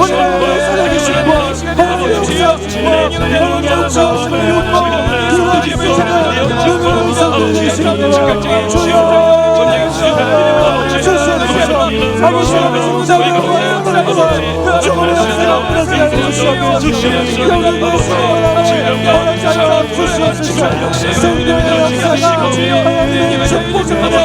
우리를 살아계시고 하나님의 역사하시고 하나님의 역사하시는 육법 그와 기쁘시는 그분을 살아계시는 주여 주시옵소서. 아버지 하나님 자비하고 사랑하고 죽음의 역사를 살아주시옵소서. 영광의 시간을 허락하여 주시옵소서. 성령의 역사가 하나님의 축복을 받아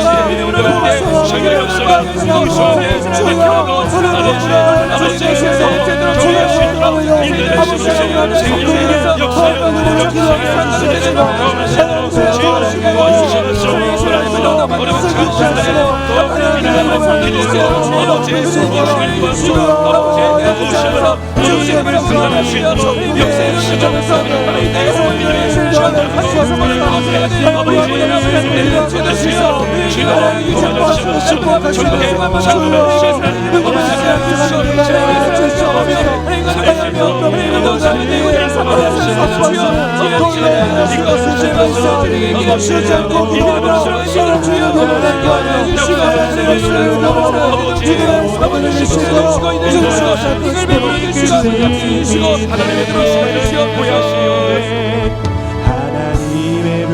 하나님의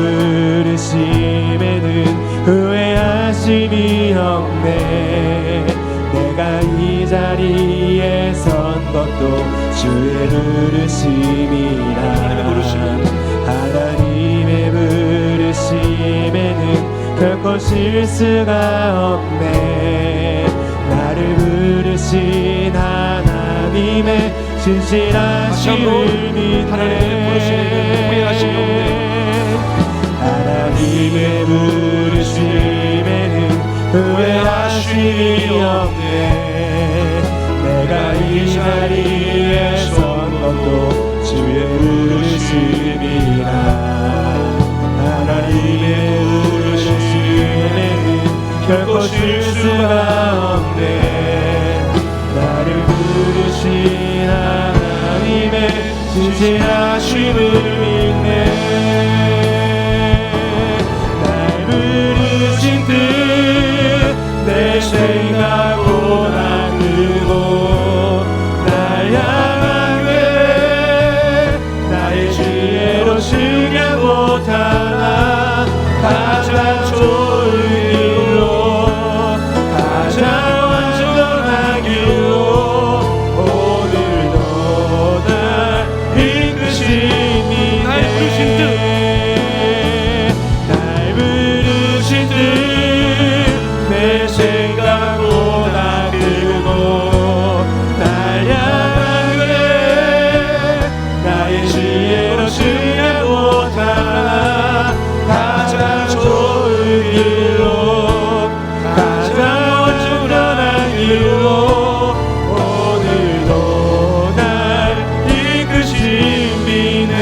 부르심에는 후회하심이 없네. 내가 이 자리에 선 것도 주의 부르심이라. 하나님의 부르심에는 결코 실수가 없네. 나를 부르신 하나님의 진실하심을 믿네. 하나님의 부르심에는 후회하심이 없네. 내가 이 자리에 선 것도 부르심이라 하나님의 부르심에는 결코 실수가 없네. 나를 부르신 하나님의 진실하심을 믿네. 날 부르신 뜻 내 생각보다 크고 날 향한 계획 나의 지혜로 승계 못하나 가장 좋은 길로 가장 완전한 길로 오늘도 날 이끄심이 날 부르신 뜻 내 생각보다 크고 날 향한 계획 나의 지혜로 승계 못하나 가장 좋은 길로 가장 완전한 길로 오늘도 날 이끄심이네.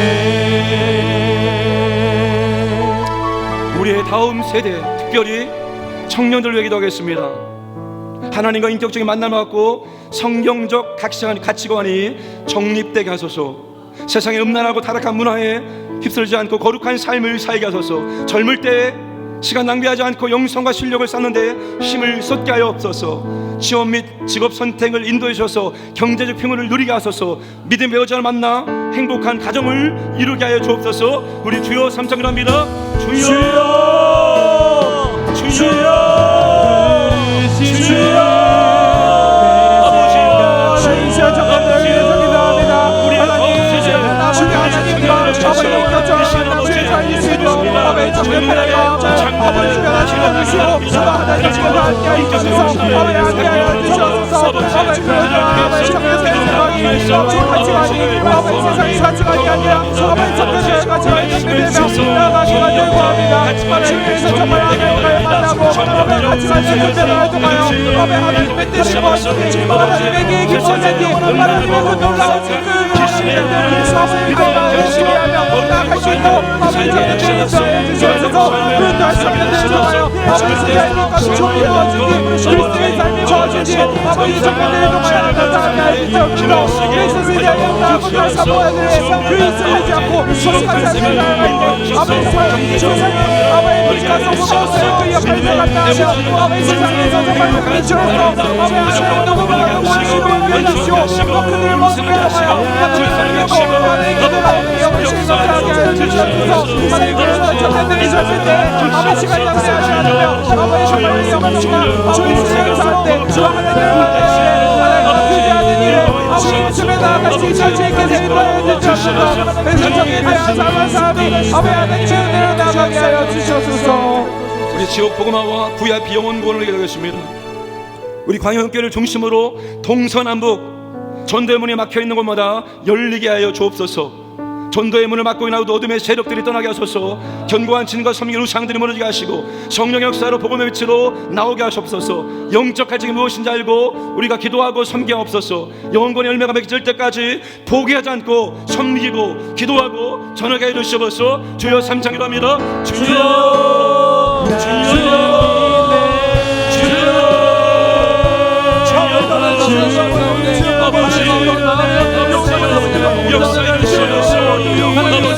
우리의 다음 세대, 특별히 청년들을 위해 기도하겠습니다. 하나님과 인격적인 만남을 갖고 성경적 가치관이 정립되게 하소서. 세상의 음란하고 타락한 문화에 휩쓸지 않고 거룩한 삶을 살게 하소서. 젊을 때 시간 낭비하지 않고 영성과 실력을 쌓는 데 힘을 쏟게 하여 없소서. 취업 및 직업 선택을 인도해 주셔서 경제적 평온을 누리게 하소서. 믿음의 배우자를 만나 행복한 가정을 이루게 하여 주옵소서. 우리 주여 삼창합니다. 주여, 주여, 주여. 아버지여, 주여 정말 기도합니다. 우리 하나님, 주님 하나님과 아버지의 결정을 주의 자유를 주시고 아버지의 정결 패라가 아버지 주변에 주여 주시고 하나님 주여 함께하여 주셔서 아버지 함께하여 주셔서 아버지 그러나 아버지 정결 생각이 가치관이 아버지 세상의 가치관이 아니라 아버지 정결의 가치관이 되며 나아가기가 되고 합니다. 주님께서 정말 하나님을 만나고 아버지 가치관을 분별하여 통하여 아버지 하나님의 뜻을 보시니 하나님에게 기뻐하니 하나님의 그 놀라운 그 하나님의 사업을 열심히 하며 나아갈 수 있도록 아버지 정결을 인도하여 주셔서 그런데 성령을 통하여 아버지 세상의 것까지 존재하시니 그리스도의 삶이 주어지니 아버지 정결을 통하여 감사하게 하여 주옵소서. 예수를 위하여 나아가고 사모하되 그리스도 하지 않고 소식하지 않는 나아갈 때 아버지 세상에 아버지 우리가 성공하였어요. 그 역할을 감당하며 아버지 세상에서 정말 그리스도로서 아버지 하나님 너무 많은 관심을 보여주시오. 그들의 모습을 통하여 아버지 하나님의 거룩한 기도하여 신성하게 하여 주시옵소서. 하나님 그래서 청년들이 있었을 때 아버지 시간이 낭비하지 않으며 아버지 정말 영원한 주의 신앙을 살때 주와 하나님을 만나시에 하나님 그리하는 일에 아버지 모습에 나아갈 수 있을 수 있게 인도하여 주시옵소서. 그래서 정리되어 사는 사람이 아버지 하나님의 은혜로 나아가게 하여 주시옵소서. 우리 지역 복음화와 VIP 영혼 구원을 기도하겠습니다. 우리 광역교회를 중심으로 동서남북 전도의 문이 막혀있는 곳마다 열리게 하여 주옵소서. 전도의 문을 막고 있는 어둠의 세력들이 떠나게 하소서. 견고한 진과 섬기는 우상들이 무너지게 하시고 성령의 역사로 복음의 빛으로 나오게 하시옵소서. 영적 갈증이 무엇인지 알고 우리가 기도하고 섬기옵소서. 영혼권의 열매가 맺을 때까지 포기하지 않고 섬기고 기도하고 전하게 해 주시옵소서. 주여 삼창기도 합니다. 주여, 주여, 주여, 아버지 역사에 주시옵소서. 하나님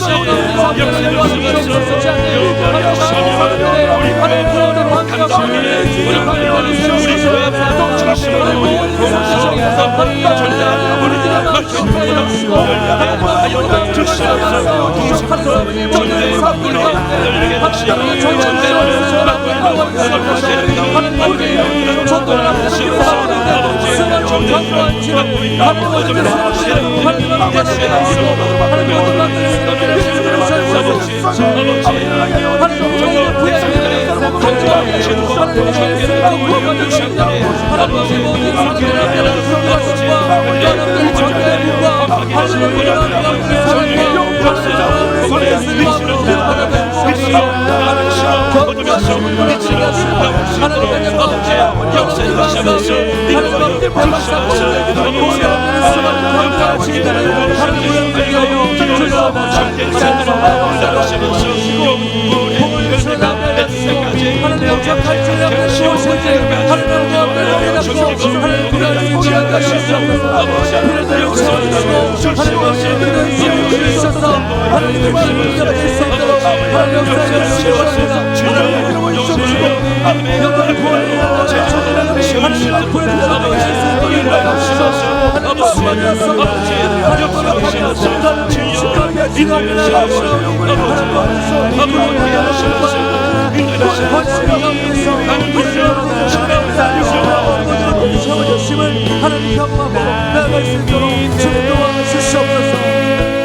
하나님 경험하고 나아갈 수 있도록 주님 도와주시옵소서.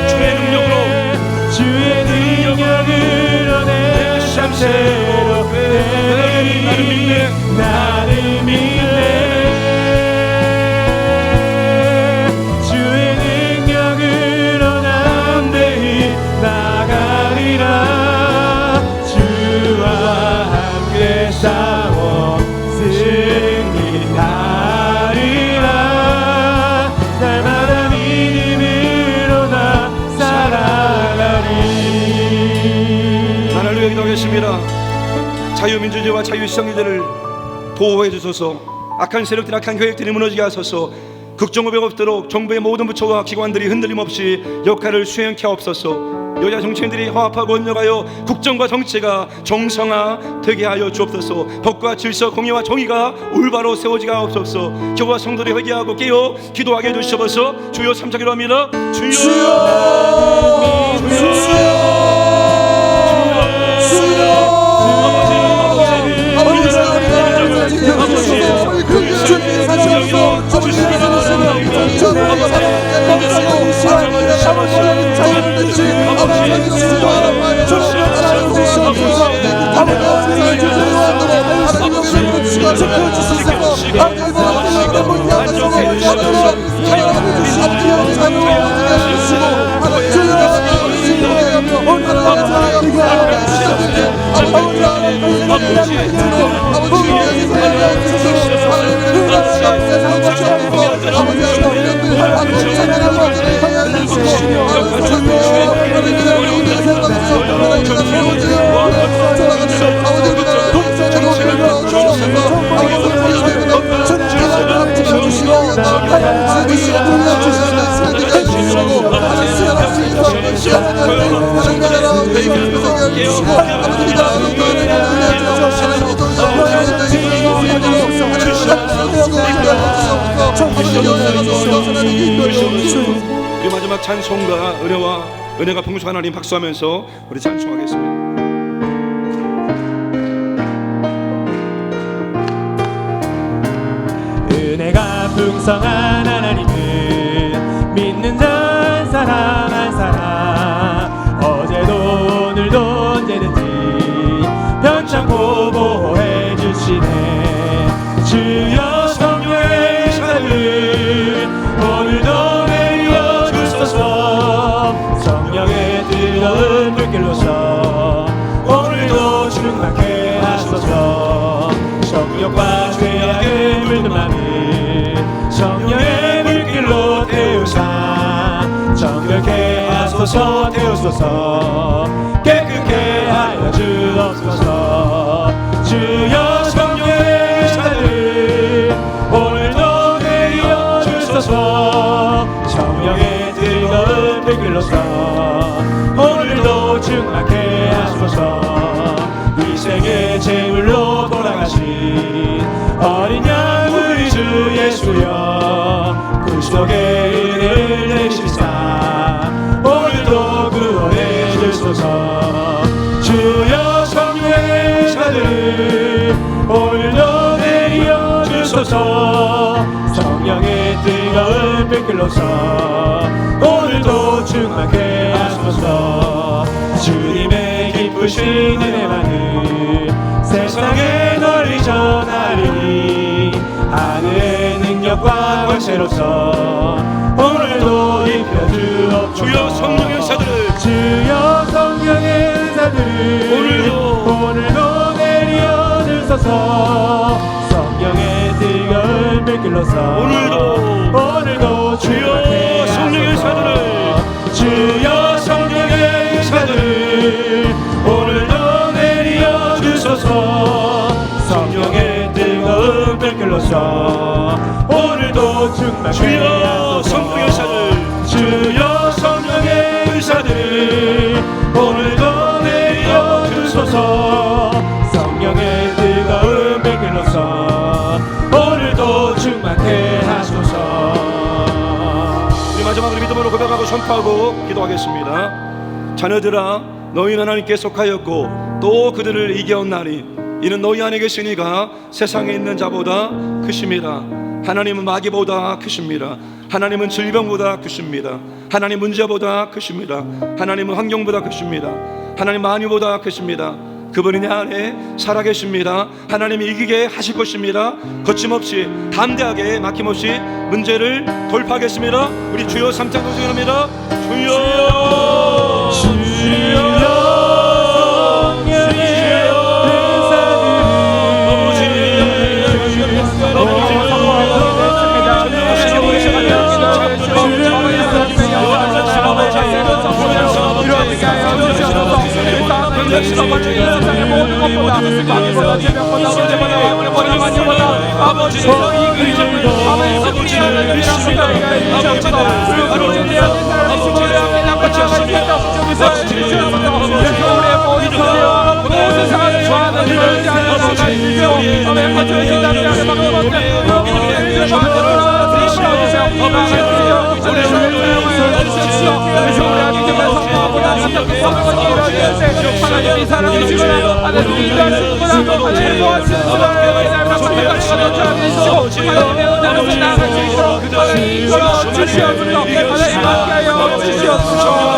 주의 능력으로 주의 능력으로 내 삶 새롭게 나를 믿네. 주의 능력으로 담대히 나가리라. 주와 함께 싸워 승리하리라. 날마다 믿음으로 나 살아가리. 하나님 기도하겠습니다. 자유민주주의와 자유시장주의를 보호해 주소서. 악한 세력들, 악한 계획들이 무너지게 하소서. 국정법에 없도록 정부의 모든 부처와 기관들이 흔들림 없이 역할을 수행케 하옵소서. 여야 정치인들이 화합하고 협력하여 국정과 정치가 정상화되게 하여 주옵소서. 법과 질서, 공의와 정의가 올바로 세워지게 하옵소서. 교와 성도들이 회개하고 깨어 기도하게 해주시옵소서. 주여 삼자기로 합니다. 우리 마지막 찬송가 은혜와 은혜가 풍성한 하나님 박수하면서 우리 찬송하겠습니다. 은혜가 풍성한 하나님은 믿는 자 한 사람 한 사람 어제도 오늘도 언제든지 변찮고 보호해 주시네. 주여 성령의 사를 오늘도 내려 주소서. 성령의 뜨거운 불길로서 오늘도 충만케 하소서. 성령과 죄악을 물든 맘을 성령의 불길로 태우사 정결케 하소서. 태우소서. 깨끗게 하여 주옵소서. 주여 성령의 사를 오늘도 내려 주소서. 성령의 뜨거운 불길로서 오늘도 충만케 하소서. 이 세계 제물로 돌아가신 어린 양 우리 주 예수여 그리스도의 은혜를 내리시사 오늘도 구원해 주소서. 주여 성령의 사들 오늘도 내려 주소서. 성령의 뜨거운 불길로서 오늘도 충만케 하소서. 주님의 기쁘신 은혜만을 세상에 널리 전하리니 하늘의 능력과 권세로서 오늘도 입혀주옵소서. 주여 성령의 사들을 주여 성령의 은사들을 오늘도 내려 주소서. 성령의 뜨거운 불길로서 오늘도 주여 성령의 사들을 주여 성령 주여 성령의 의사들 주여 성령의 의사들 오늘도 내려 주소서 성령의 뜨거운 백일로서 오늘도 충만케 하소서. 우리 마지막으로 믿음으로 고백하고 선포하고 기도하겠습니다. 자녀들아 너희는 하나님께 속하였고 또 그들을 이겨온나니 이는 너희 안에 계시니가 세상에 있는 자보다 크심이라. 하나님은 마귀보다 크십니다. 하나님은 질병보다 크십니다. 하나님 문제보다 크십니다. 하나님은 환경보다 크십니다. 하나님 만유보다 크십니다. 그분이 내 안에 살아계십니다. 하나님이 이기게 하실 것입니다. 거침없이 담대하게 막힘없이 문제를 돌파하겠습니다. 우리 주여 3장 동생합니다. 주여 주여 세상의 모든 것보다 마귀보다 질병보다 문제보다 영혼보다 만유보다 아버지 하나님이 사랑해 주시거나 하나님이 인도하시는 거나 하나님이 도와주시는 거나 하나님이 주시고 하나님의 은혜로 나아갈 수 있도록 하나님 이끌어 주시옵소서. 하나님 함께하여 주시옵소서.